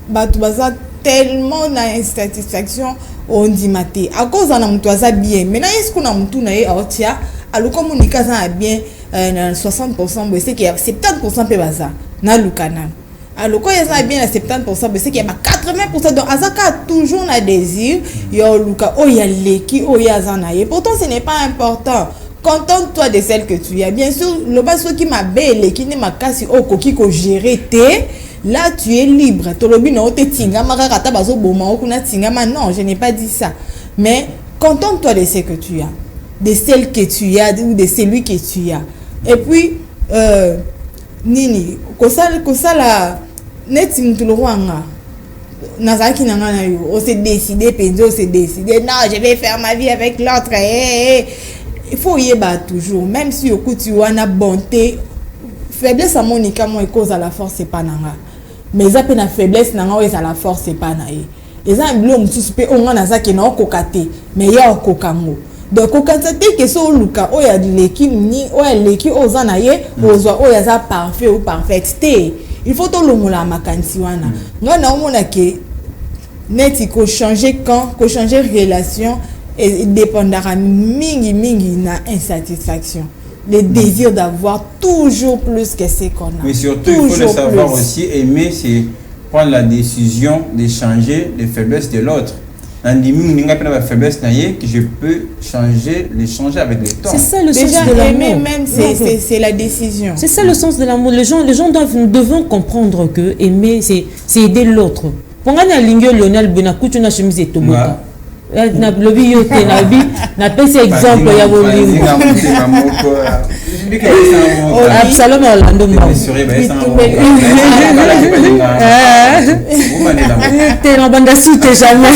Batubaza tellement d'insatisfaction on dit maté à cause on a moto ça bien. Maintenant est-ce qu'on a moto na e aotia alors comme on nika ça bien 60% c'est qu'il y a 70% pe baza na lukana. Alors quand il y a bien à 70% c'est qu'il y a 80% donc azaka toujours na désir yo luka o ya leki o ya zana et pourtant ce n'est pas important. Contente-toi de celle que tu as. Bien sûr, le basso qui m'a belle, qui n'est ma casse au coquille que gérer, là tu es libre. Non, je n'ai pas dit ça. Mais contente-toi de ce que tu as, de celle que tu as ou de celui que tu as. Et puis, Nini, ça la net Nazaki nangana yo, on s'est décidé, on s'est décidé, non, je vais faire ma vie avec l'autre. Il faut y aller toujours, même si au coup tu as une bonté, faiblesse à Monica, moi, cause à la force, c'est pas nanga. Mais ça peut la faiblesse, nanga, à la force, c'est pas naïe. Et ça, l'homme, tout ce que on a ça qui n'a pas kokate, mais il y a un kokango. Donc, au quantité que so luka, o ya l'équipe ni, o ya l'équipe aux anaye, o ya ça parfait ou parfaite. Il faut tout le monde la makansiwana. Moi, non, on a que net, il faut changer quand, il faut changer relation. Et dépendra mingi na insatisfaction, le désir d'avoir toujours plus que ce qu'on a. Mais surtout il faut le savoir aussi, aimer c'est prendre la décision de changer les faiblesses de l'autre. La faiblesse que je peux changer avec le temps. C'est ça le sens de l'amour. Même c'est la décision. C'est ça le sens de l'amour. Les gens nous devons comprendre que aimer c'est aider l'autre. Pour gagner Lingio Lionel Benakou tu n'as chemise et toboka. Na lobby yote na bi na pesi exemple ya bolingo Absalom Orlando Mao t'es en bande cité jamais.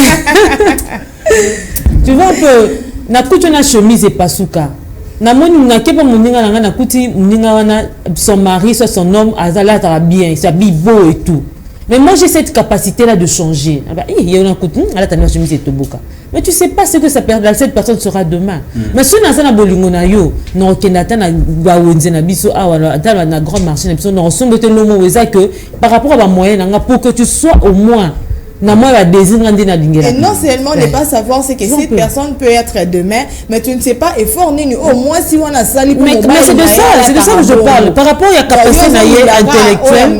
Tu vois que na kutu na chemise et pasuka na moni na kepa muninga nga na kuti muninga wana son mari soit son homme azala ta bien ça bi beau et tout. Mais moi j'ai cette capacité là de changer. Il y a un coup à la chemise et toboka. Mais tu sais pas ce que cette personne sera demain. Mais si on a un bolingo na yo, non kenata na bawenze na biso awala dans na grand marché na biso non sombe te lomo weza que par rapport à la moyenne pour que tu sois au moins et non seulement ne pas savoir ce que cette personne peut être demain, mais tu ne sais pas effort ni au moins si on a sali pour mais c'est de ça que je parle par rapport à la capacité intellectuelle.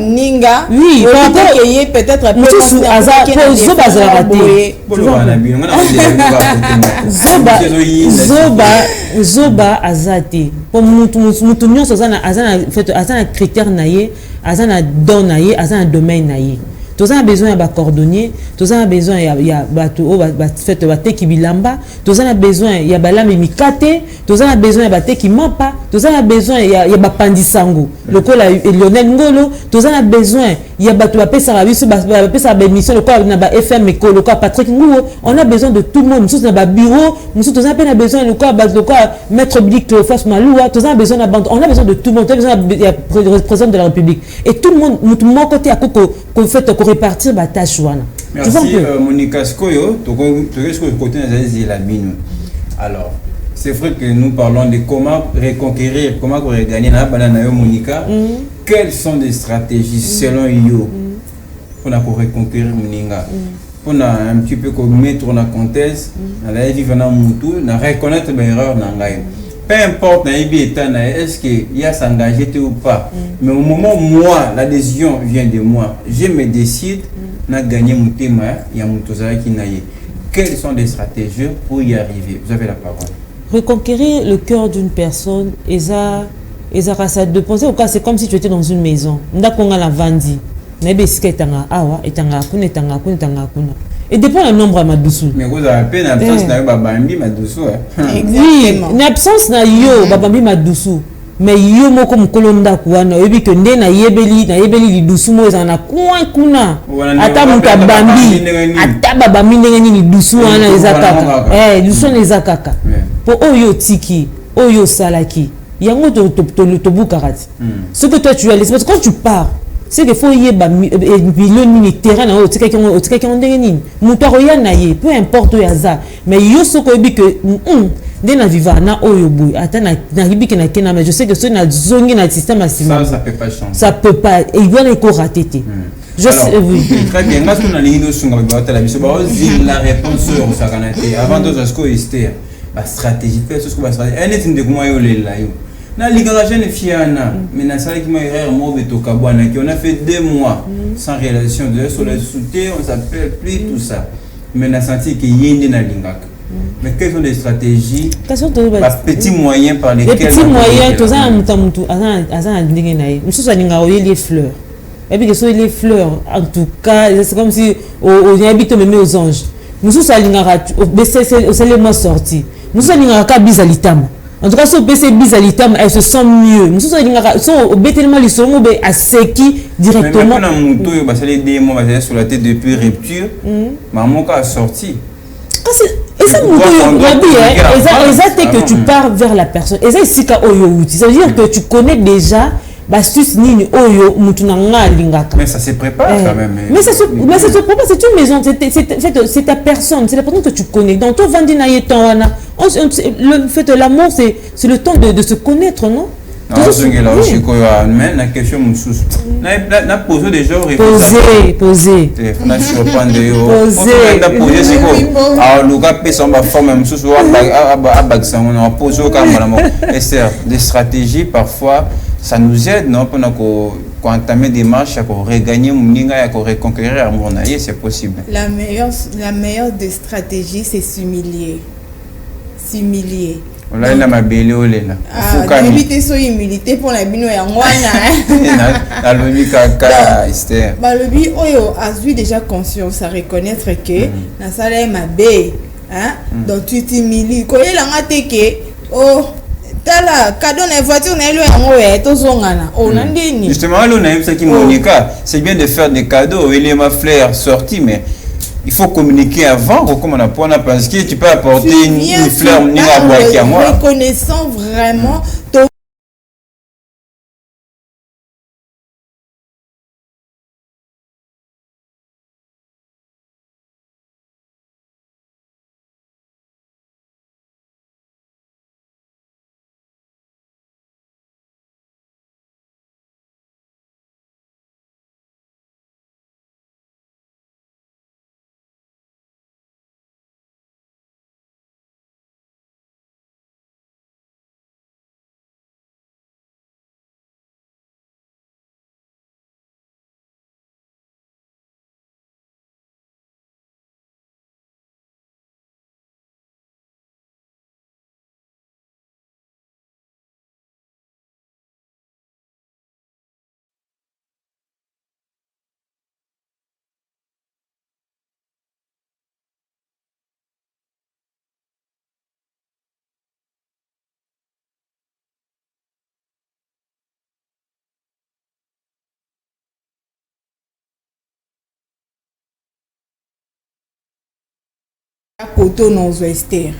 Oui, par rapport à peut-être Zoba azate pour mutu nyonso azana critère naye azana don naye azana domaine naye. Tous a besoin de cordonnier, tous a besoin il y a bateau fait bateau qui bilamba, tous a besoin il y a balame mikate, tous a besoin de bateau qui mapa, tous a besoin il y a bapandisango. Le col Lionel Ngolo, tous a besoin il y a bateau pesa rabiso pesa émission le col na ba FM Eko, le col Patrick Ngou, on a besoin de tout le monde, nous na ba bureau, nous tous a peine besoin le col maître Bic Théophas Maloua, tous a besoin on a besoin de tout le monde, on a besoin il y a président de la République et tout le monde mon côté à qu'on fait qu'on répartir la tâche. Merci Monica Skoyo, tu côté la mine. Alors, c'est vrai que nous parlons de comment reconquérir, comment regagner la banane Monica. Quelles sont les stratégies selon you pour reconquérir Moninga? Pour un petit peu mettre en contexte, dans la vie venant Moutou, reconnaître les erreurs peu importe est-ce qu'il y a s'engager ou pas, mais au moment où moi l'adhésion vient de moi, je me décide na gagner mon thème, il y a mon qui naïe. Quelles sont les stratégies pour y arriver? Vous avez la parole. Reconquérir le cœur d'une personne, ça de penser au cas, c'est comme si tu étais dans une maison. Ndakonga la vandi, nebe sketanga awa etanga kuna. Et dépend du nombre à Madoussou. Mais vous avez peine absence na babambi Madoussou. Oui, une absence na yo babambi Madoussou. Mais yo moko mukolonda kuana oyebi que nde na yebeli li dusu mo ezana kwa kuna. Ata muta bambi, ata babambi ndenge nini dusu wana ezakaka. Dusu na ezakaka. Po oyo tiki, oyo salaki. Yango to bukarati. Ce que toi tu as laissé parce que quand tu pars c'est qu'il faut y ait des terrain na otika ki ndenge nini muto roya na ye peu importe yaza mais yo soko bi que de na vivre na oyo boy ata na ribiki na kena mais je sais que ce na zongi na système asima ça peut pas changer, ça peut pas il doit encore rater. Je sais oui très bien parce qu'on a ligne sunga ba la biso ba la réponse au sakanate avant de ce que c'était la stratégie fait ce que va stratégie elle est une de comment yo le la yo na ligara jeune fiana mais na sala qui m'a erreur mo beto kabwana qui on a fait 2 mois sans relation de sur le soutien on s'appelle plus tout ça mais na senti que yende na lingaka. Mais quelles sont les stratégies, les petits moyens par lesquels les petits moyens tous ça mutu azan ndenge na ye mususu alinga les fleurs et puis que so les fleurs en tout cas c'est comme si on habite même aux anges mususu alinga c'est les mots sortis mususu alinga ka bizalitama. En tout cas, si on peut se bizalitam, elle se sent mieux. Nous sommes tellement les sommes à seki directement. Mais maintenant, on va des mots sur la tête depuis rupture. Maman a sorti. Et ça, que tu pars vers la personne. Et ça, c'est ça veut dire que tu connais déjà. Mais ça se prépare quand même. Mais ça se prépare, c'est une maison, c'est ta personne, c'est la personne que tu connais. Dans ton vendinaïe, le fait de l'amour, c'est le temps de se connaître, non? Mais la question n'a posé déjà poser. Des stratégies parfois ça nous aide non pour entamer des marches pour regagner Mouninga et pour reconquérir Amour, c'est possible. La meilleure des stratégies c'est s'humilier. Là il a ma belle olena. Éviter son humilité pour la bino ya ngwana. La logique à Esther. Bah le bi oyo a eu déjà conscience à reconnaître que na sala ma bé donc tu t'humilies. Ko yela ngate ke tala cadeau na voiture na elo yango to zongana na ndini. Justement là on a ça qui Monica, c'est bien de faire des cadeaux, il est ma fleur sortie mais il faut communiquer avant comme on a parce que tu peux apporter une fleur ni à boire qui à moi. Reconnaissant vraiment Koto non Esther.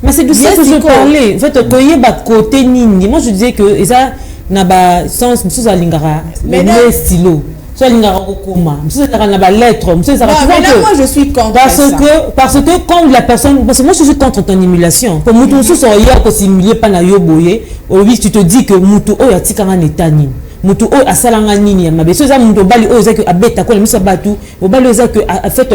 Mais c'est de ça que je parlais. En fait, quand il y a côté nini, moi je disais que ça n'a pas sens, monsieur Zalingara, le stylo. Soit lingara okoma, monsieur Zalingara n'a pas lettre, monsieur Zalingara. Mais là, moi je suis contre parce que quand la personne, parce que moi je suis contre ton émulation. Pour Moutou, si on y a que simuler pas na yoboye, oui tu te dis que Moutou oh ya tika na netani. Mutu o asalanga nini ya mabe so za mutu bali o za que abeta ko misa batu o bali o za que en fait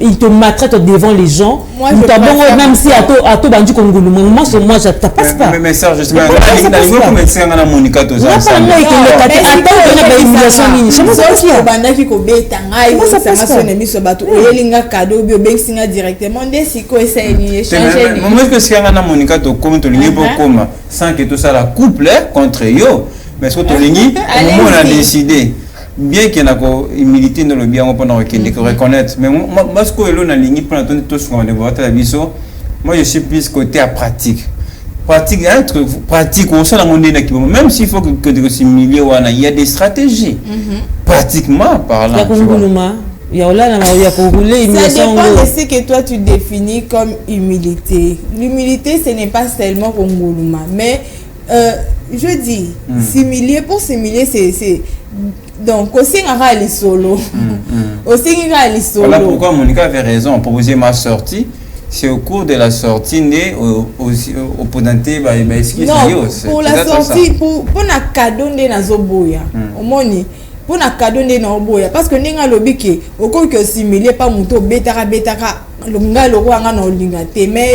il te maltraite devant les gens mutu bongo même si ato bandu ko ngulu moi ça passe pas mais ça justement na médecin na Monica to ça ça moi que attends on a ba humiliation nini c'est moi aussi o bandaki ko beta ngai ça passe pas na miso batu o yelinga cadeau bio bensinga directement ndesi ko essayer ni échanger ni moi que ce qu'il y a na Monica to comme to lingi pour comme sans que tout ça la couple contre yo. Mais ce que tu on a décidé, bien qu'il y ait une humilité dans le bien, on peut reconnaître. Mais moi, ce que l'on a ligné pour entendre tout ce qu'on a voir moi je suis plus côté à pratique. Pratique, être pratique, on sait la monnaie même s'il faut que tu s'humilier, il y a des stratégies. Pratiquement parlant. Ça dépend de ce que toi tu définis comme humilité. L'humilité, ce n'est pas seulement Kongoluma, mais je dis, s'humilier pour s'humilier, c'est donc aussi un solo. Aussi un solo. Voilà pourquoi Monica avait raison. Proposer ma sortie, c'est au cours de la sortie né au ponanté non, pour la sortie, pour un cadeau de Nazoboya. Au moni. Pour un cadeau de Nazoboya. Parce que n'est-ce pas lobby qui au cours que s'humilier pas mon tour betara le nga le roi nga no lingate mais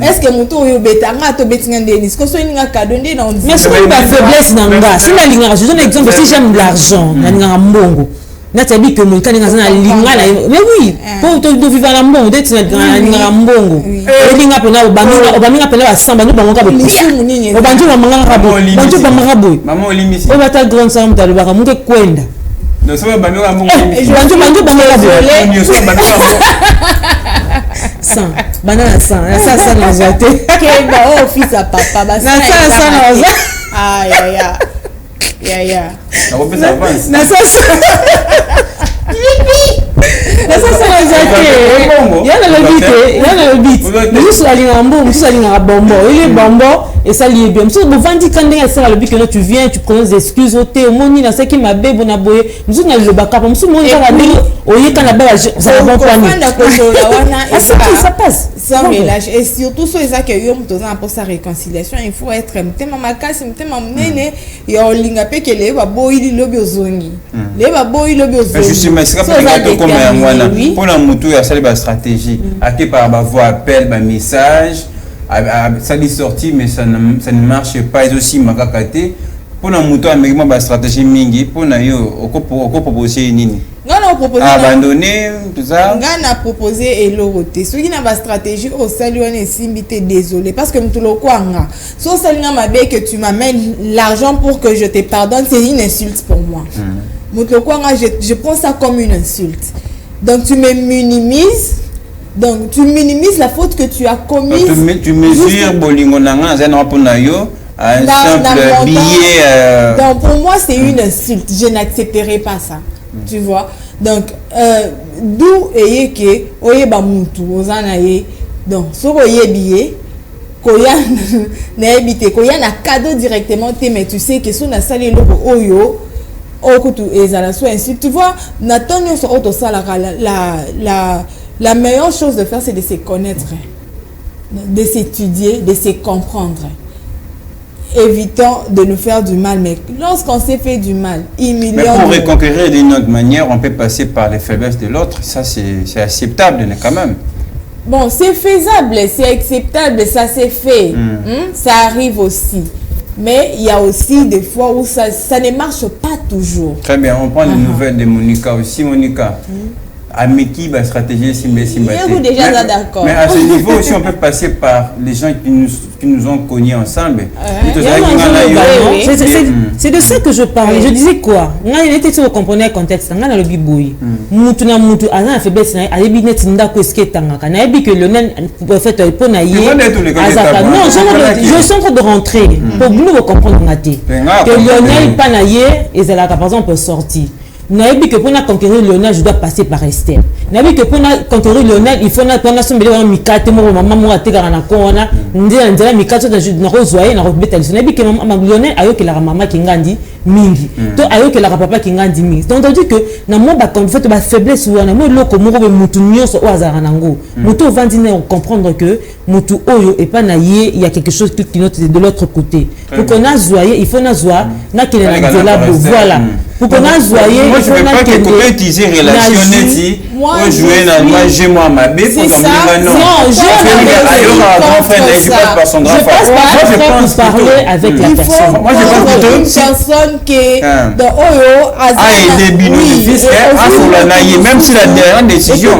est-ce que moto yo betanga to betinga ndeni ko so ninga cadeau ndeni on dit mais c'est pas faiblesse nanga si na linga je donne exemple si j'aime l'argent na linga mbongo na tabi que mon kaninga na linga mais oui pour to vivre na mbongo d'être na linga mbongo e linga pena obaminga pena ba samba no bango ka be obanjo ba manga ka bo banjo ba manga bo maman olimisi o bata grande somme ta le ba mu ke kwenda no so ba manga mbongo banjo ba manga bo ni so ba sans banana sans ça n'a jeté que bah oh fils à papa bah ça n'a ya ça va pas avance na ça il y a le beat mais juste la bonbon il est bonbon et ça lié bien monsieur bovandi kandé ça le but que tu viens tu prends des excuses au thé moni na ce qui m'a bé bona boye monsieur na le baka monsieur moni ka na oye kana ba ça va pas ni ça passe sans mélange et surtout sur ça que yo mtoza pour sa réconciliation il faut être tellement makasi tellement nene yo linga pe que le ba boyi lobi ozongi le ba boyi lobi ozongi je suis mais c'est pas comme un moine pour la moto ya ça les stratégie aké par ba voix appel ba message ça dit sorti mais ça ne marche pas et aussi makakate pour la moto américain ba stratégie mingi pour na yo oko proposer nini ngana proposer abandonner tout ça ngana proposer eloroté ce qui na ba stratégie au salut on est simbité désolé parce que mtulo kwanga so salinga mabe que tu m'amènes l'argent pour que je te pardonne c'est une insulte pour moi mtulo kwanga je prends ça comme une insulte donc tu me minimises. Donc tu minimises la faute que tu as commise. Tu mesures bolingo nanga zana pona yo un simple billet. Donc pour moi c'est une insulte. Je n'accepterai pas ça. Tu vois. Donc d'où est que oye ba mutu ozana ye. Donc so oye billet koya na ebité koya na cadeau directement mais tu sais que so na sali loko oyo okutu ezala so insulte. Tu vois natonyo so auto sala la meilleure chose de faire, c'est de se connaître, de s'étudier, de se comprendre. Évitons de nous faire du mal, mais lorsqu'on s'est fait du mal, humiliant. Mais pour reconquérir d'une autre manière, on peut passer par les faiblesses de l'autre. Ça, c'est acceptable quand même. Bon, c'est faisable, c'est acceptable, ça s'est fait. Ça arrive aussi. Mais il y a aussi des fois où ça ne marche pas toujours. Très bien, on prend les nouvelles de Monica aussi. Monica. Ameki, la stratégie, c'est déjà d'accord. Mais à ce niveau aussi, on peut passer par les gens qui nous ont connus ensemble. C'est de ça que je parlais. Je disais quoi? Il était sur le comprenez le contexte. On a le biboui. Moutou na moutou. On a fait baisse. On a dit net n'da quoi ce qui est tangaka. On a dit que le nen pour faire pour naïe. Non, je suis en train de rentrer pour nous comprendre naté. Que Lionel pas naïe et c'est là par exemple sorti. Naïbi que pour conquérir Lionel, je dois passer par Esther. Naïbi que pour conquérir Lionel, il faut qu'on a son bébé mikate mo maman mo atega na kona ndela ndela mikate na rozoyer na robeta Naïbi que maman Lionel ayo que la maman qui ngandi mingi. To ayo que la papa qui ngandi mingi. Donc on dit que na mo ba quand fait ba faiblesse ou na mo loko mo ko mutu nyonso o azara nango. Mutu vandine on comprendre que mutu oyo et pas naïe, il y a quelque chose qui note de l'autre côté. Pour qu'on a zoyer, il faut na zoa na que la ndela voilà. Pour qu'on a zoyer, moi je veux pas que tu utiliser relationnel si on jouer dans moi j'ai moi ma bébé pour non je passe par parler avec la personne. Moi je pense plutôt une personne qui de Oyo il est bénéfice même si la dernière décision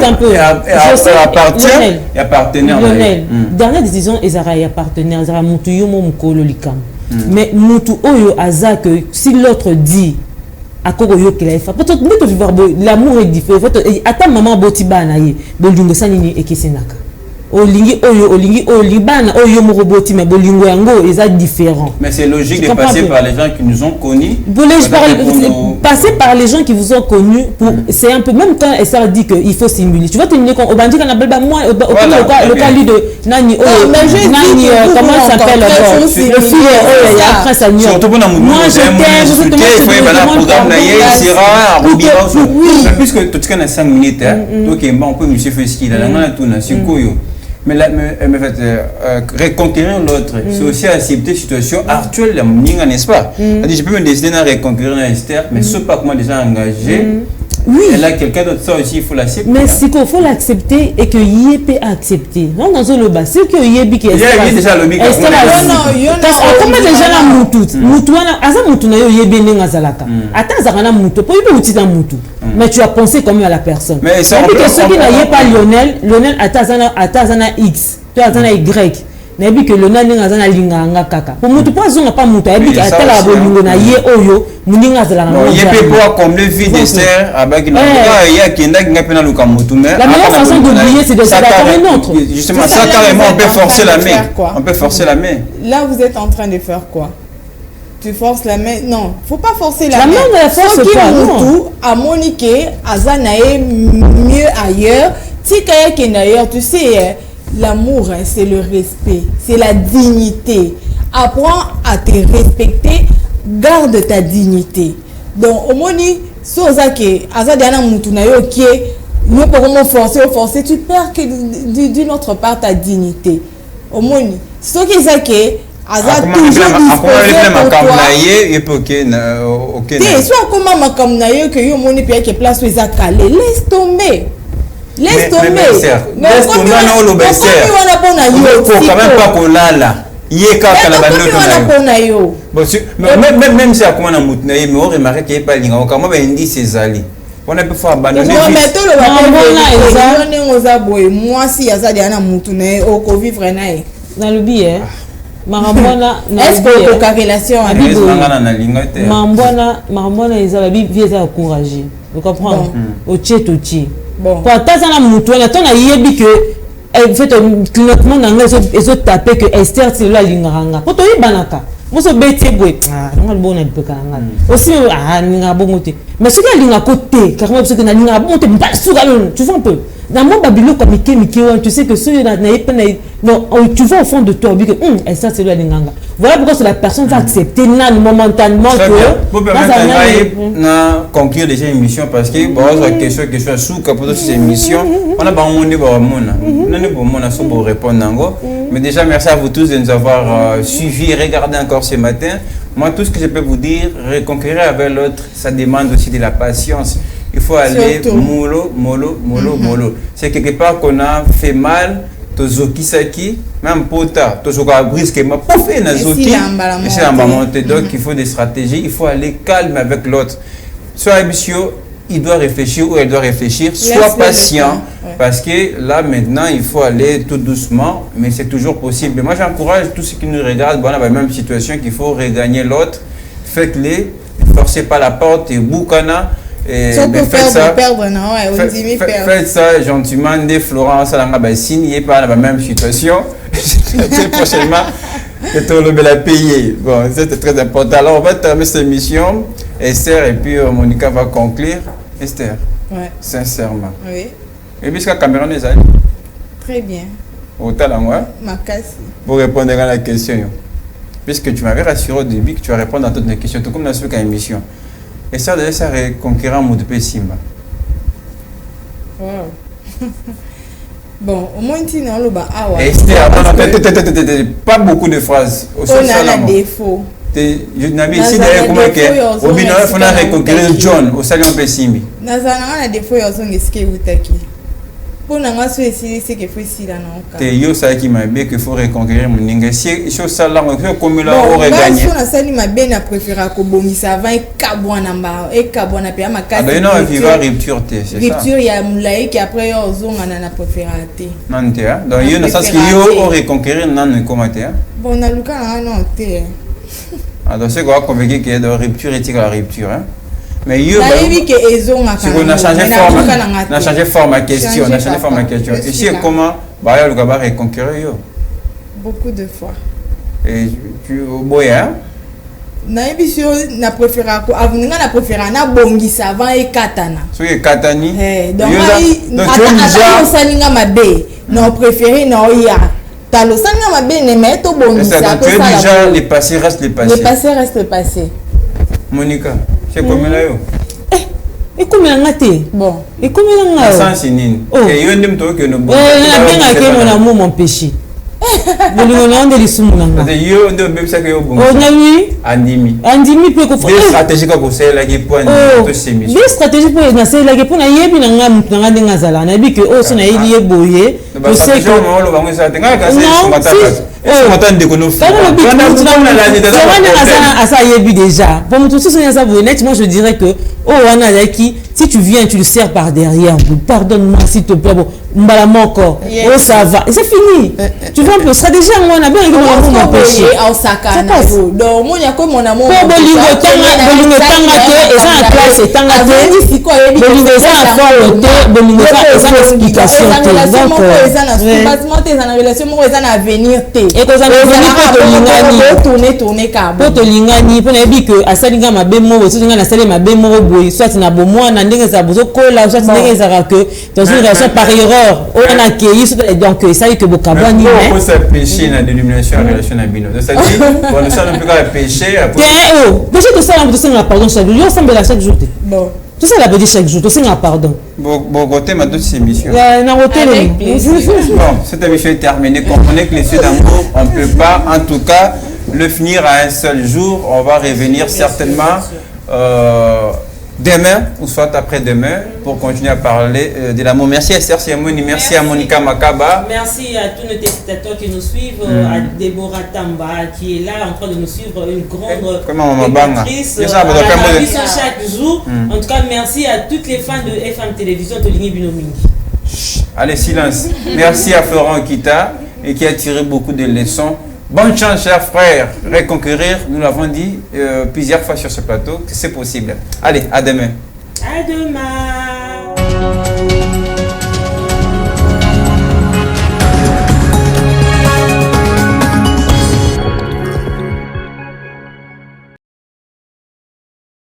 appartenait Lionel dernière décision ezara ya partenaire ezara mutu yo mo mukolo likam mais mutu Oyo aza que si l'autre dit akoko yo kila ifa peut-être nous vivre l'amour est différent ata maman botiba na ye bolingo sanini ekesenaka olingi oyo bana oyo mo roboti mais bolingo yango eza différent. Mais c'est logique de passer par les gens qui nous ont connus. Passer par les gens qui vous ont connus pour c'est un peu même quand ça dit que il faut simuler. Tu vois tu quand au bandit kana baba moi le cas lui de nani nani comment ça s'appelle le fille il y a après ça surtout pour moi je t'aime il faut un programme là il sera en puisque tout ce 5 minutes donc on peut monsieur faire ce qu'il a là tout na sikoyo. Mais reconquérir l'autre, c'est aussi accepter la situation actuelle, n'est-ce pas? Je peux me décider de reconquérir Esther, mais ce pas comment déjà engagé. Oui. Et là, quelqu'un d'autre, ça aussi, il faut l'accepter. Mais c'est qu'il faut l'accepter et que Yépe accepter. Non, dans le bas, c'est que Yépe qui est. Il y a déjà le micro. Comment déjà la moutout? Moutouana, asa moutouna yo Yébe n'enga zalaka. Attends, zara moutou. Pour Yébe outil dans moutou. Mais tu as pensé quand même à la personne. Mais ça. Et puis que ceux qui n'aient pas Lionel, attazana X, tu as un Y. Nabi que Lionel n'enga zana linga kaka. Pour moutou pas zonga pas moutou. Et puis attends la bolingo na Yé oyo. Muninga zala na Yépe pour combler vide d'Esther avec il y a qui n'a pas le kamutu mais la meilleure façon d'oublier c'est de s'attaquer une autre. Justement ça carrément on peut forcer la main. On peut forcer la main. Là vous êtes en train de faire quoi? Tu forces la main? Non, faut pas forcer la main. La main ne la force pas. Non. À Monique, Azanae mieux ailleurs. Tika qui d'ailleurs, tu sais, l'amour c'est le respect, c'est la dignité. Apprends à te respecter. Garde ta dignité. Donc, au moni, Sozake, Azadiana Moutunayo, qui est, nous pouvons forcer, tu perds d'une autre part ta dignité. Au moni, ce qui est que, Azad toujours disposé pour toi. Soit comment ma kamnayo que yo moni pierre qui place où ils a calé. Laisse tomber. Laisse tomber. Laisse tomber, non, le besser. Faut quand même pas qu'on l'a. Même si à comment on a moutné, mais on remarque qu'il n'y a pas de ligne. Comment on dit ces alliés? On a pu faire abandonner. Moi, si Azadiana moutné, au Covid, Renaï. Dans le billet. Marambona, est-ce que la relation a dit Marambona, ils avaient bien encouragé. Vous comprenez? Au tché, au tché. Bon. Pour attendre la moutouane, on a yébi que. En fait, cliniquement, ils ont tapé que Esther, c'est là, l'inganga. Pour toi, il banaka. Moi, c'est bête, boy. Ah, non, le bon, il peut quand même. Aussi, ah, l'inganga, bon, mais ce qu'il y a l'inganga côté, car moi, parce que l'inganga, bon, tu vois un peu. Dans mon babylone, comme tu sais que ceux non, tu vois au fond de toi, Esther, c'est là, l'inganga. Voilà pourquoi la personne va accepter momentanément que. Pour conclure déjà une émission, parce que, bon, question sous capot de cette émission, on a pas monté pour répondre. Mais déjà, merci à vous tous de nous avoir suivis et regardé encore ce matin. Moi, tout ce que je peux vous dire, reconquérir avec l'autre, ça demande aussi de la patience. Il faut aller mollo. C'est quelque part qu'on a fait mal. Tozokisaki, même pota, tozoka brisque, ma pouf et nazoki. Et c'est un moment. Donc il faut des stratégies, il faut aller calme avec l'autre. Soit ambitieux, il doit réfléchir ou elle doit réfléchir, sois patient. Parce que là maintenant, il faut aller tout doucement, mais c'est toujours possible. Moi j'encourage tous ceux qui nous regardent, bon, on a la même situation qu'il faut regagner l'autre. Faites-les, ne forcez pas la porte et boukana. Faites ça gentiment, des Florence à la signé par la même situation. Très prochainement, que tout le monde l'a payé. Bon, c'était très important. Alors, on va terminer cette émission. Esther, et puis Monica va conclure. Esther, Ouais. sincèrement. Oui. Et puis, la Cameroun est allée. Très bien. Autant à moi. Ma casse. Pour répondre à la question. Puisque tu m'avais rassuré au début que tu vas répondre à toutes les questions, tout comme dans ce cas émission. Esther, déjà, ça reconquérant Moudoupe Simba. Wow. Bon, au moins, tu n'as pas. Ah ouais. Esther, pas beaucoup de phrases. On a un défaut. Je n'avais ici d'ailleurs comment que au binois il faut reconquérir John au salon Pessimbi. Nazana a défaut ya zonge ske utaki. Pour nanga so esi c'est que faut ici là non. Te yo ça qui m'a bien que faut reconquérir mon ninga. Si chose ça là on peut comme là on regagne. Bon, na sali ma bien na préférer ko bongisa avant e kabwana mba e kabwana pe ma kasi. Ah ben non, vivre rupture c'est ça. Rupture ya mulai qui après yo zonga na préférer té. Non té hein. Donc yo na sens que yo on reconquérir nan comment té hein. Bon na luka na non té. Alors c'est quoi convaincu que de rupture est la rupture hein. Mais yo na yebi ke ezonga kana. On a changé forme. On a changé forme à question, on a changé forme à question. Ici comment bah yo luka ba reconquérir yo. Beaucoup de fois. Et tu boy hein. Na yebi si na préférer ko avuninga na préférer na bongisa avant e katana. So ye katani. Donc ata salinga mabe. Non préférer non ya. Talo sanga mabe ne meto bongisa ko ça. Déjà le passé reste le passé. Le passé reste le passé. Monica, c'est comme là yo. Et comme la ngate. Bon. Et comme la ngate. Sans sinine. Et yo ndem to que no bon. La bien que mon amour mon péché. Bolingo na onde lisumu na nga. Yo ndo mbem ça que yo bon. Oh nyami. Andimi pe ko des stratégies ko c'est là qui point to semis. Des stratégies pour na c'est là qui pour na yebi na nga mutu nga ndenga zala na bi que o so na ili yeboye. To c'est que on lo bango ça tenga ka c'est mata. Eh mata ndeko no fi. Asa yebi déjà. Pour mutu so na ça net moi je dirais que oh wana yaki si tu viens tu le serres par derrière. Pardonne-moi s'il te plaît. Bon mbala moko. Oh ça va. Et c'est fini. Tu vois un peu stratégie on a bien mon péché. Au sakana. Donc moi y a comme mon amour. Bolingo tanga te eza na classe tanga te. Bolingo eza na forme te, bolingo eza na explication te. Donc eza na soubassement te, eza na relation mo eza na avenir te. Et ko za tourner ka. Po to lingani po na bi que asalinga mabe mo, so nga na sale mabe mo boy, soit na bo moi na ndenge za bozo kola, soit ndenge za que dans une relation par erreur, on a accueilli donc ça y que bokabani mais pourquoi ça péché na dénomination en relation à bino. Ça dit bon nous sommes plus qu'à péché après. Péché de ça on se pardon chaque jour, on semble la chaque jour. Bon. Tout ça la veut dire chaque jour, on se pardon. Bon côté ma d'autres émissions. Na hôtel. Bon, cette émission est terminée. Comprenez que les cieux d'amour, on ne peut pas en tout cas le finir à un seul jour. On va revenir certainement demain ou soit après-demain pour continuer à parler de l'amour. Merci à Esther Siamoni, merci à Monica Makaba. Merci à tous nos téléspectateurs qui nous suivent, à Déborah Tamba qui est là en train de nous suivre, une grande actrice chaque jour. En tout cas, merci à toutes les fans de FM Télévision de Ligny Binomini. Allez, silence. Merci à Florent Kita et qui a tiré beaucoup de leçons. Bonne chance, chers frères. Reconquérir, nous l'avons dit plusieurs fois sur ce plateau, que c'est possible. Allez, à demain. À demain.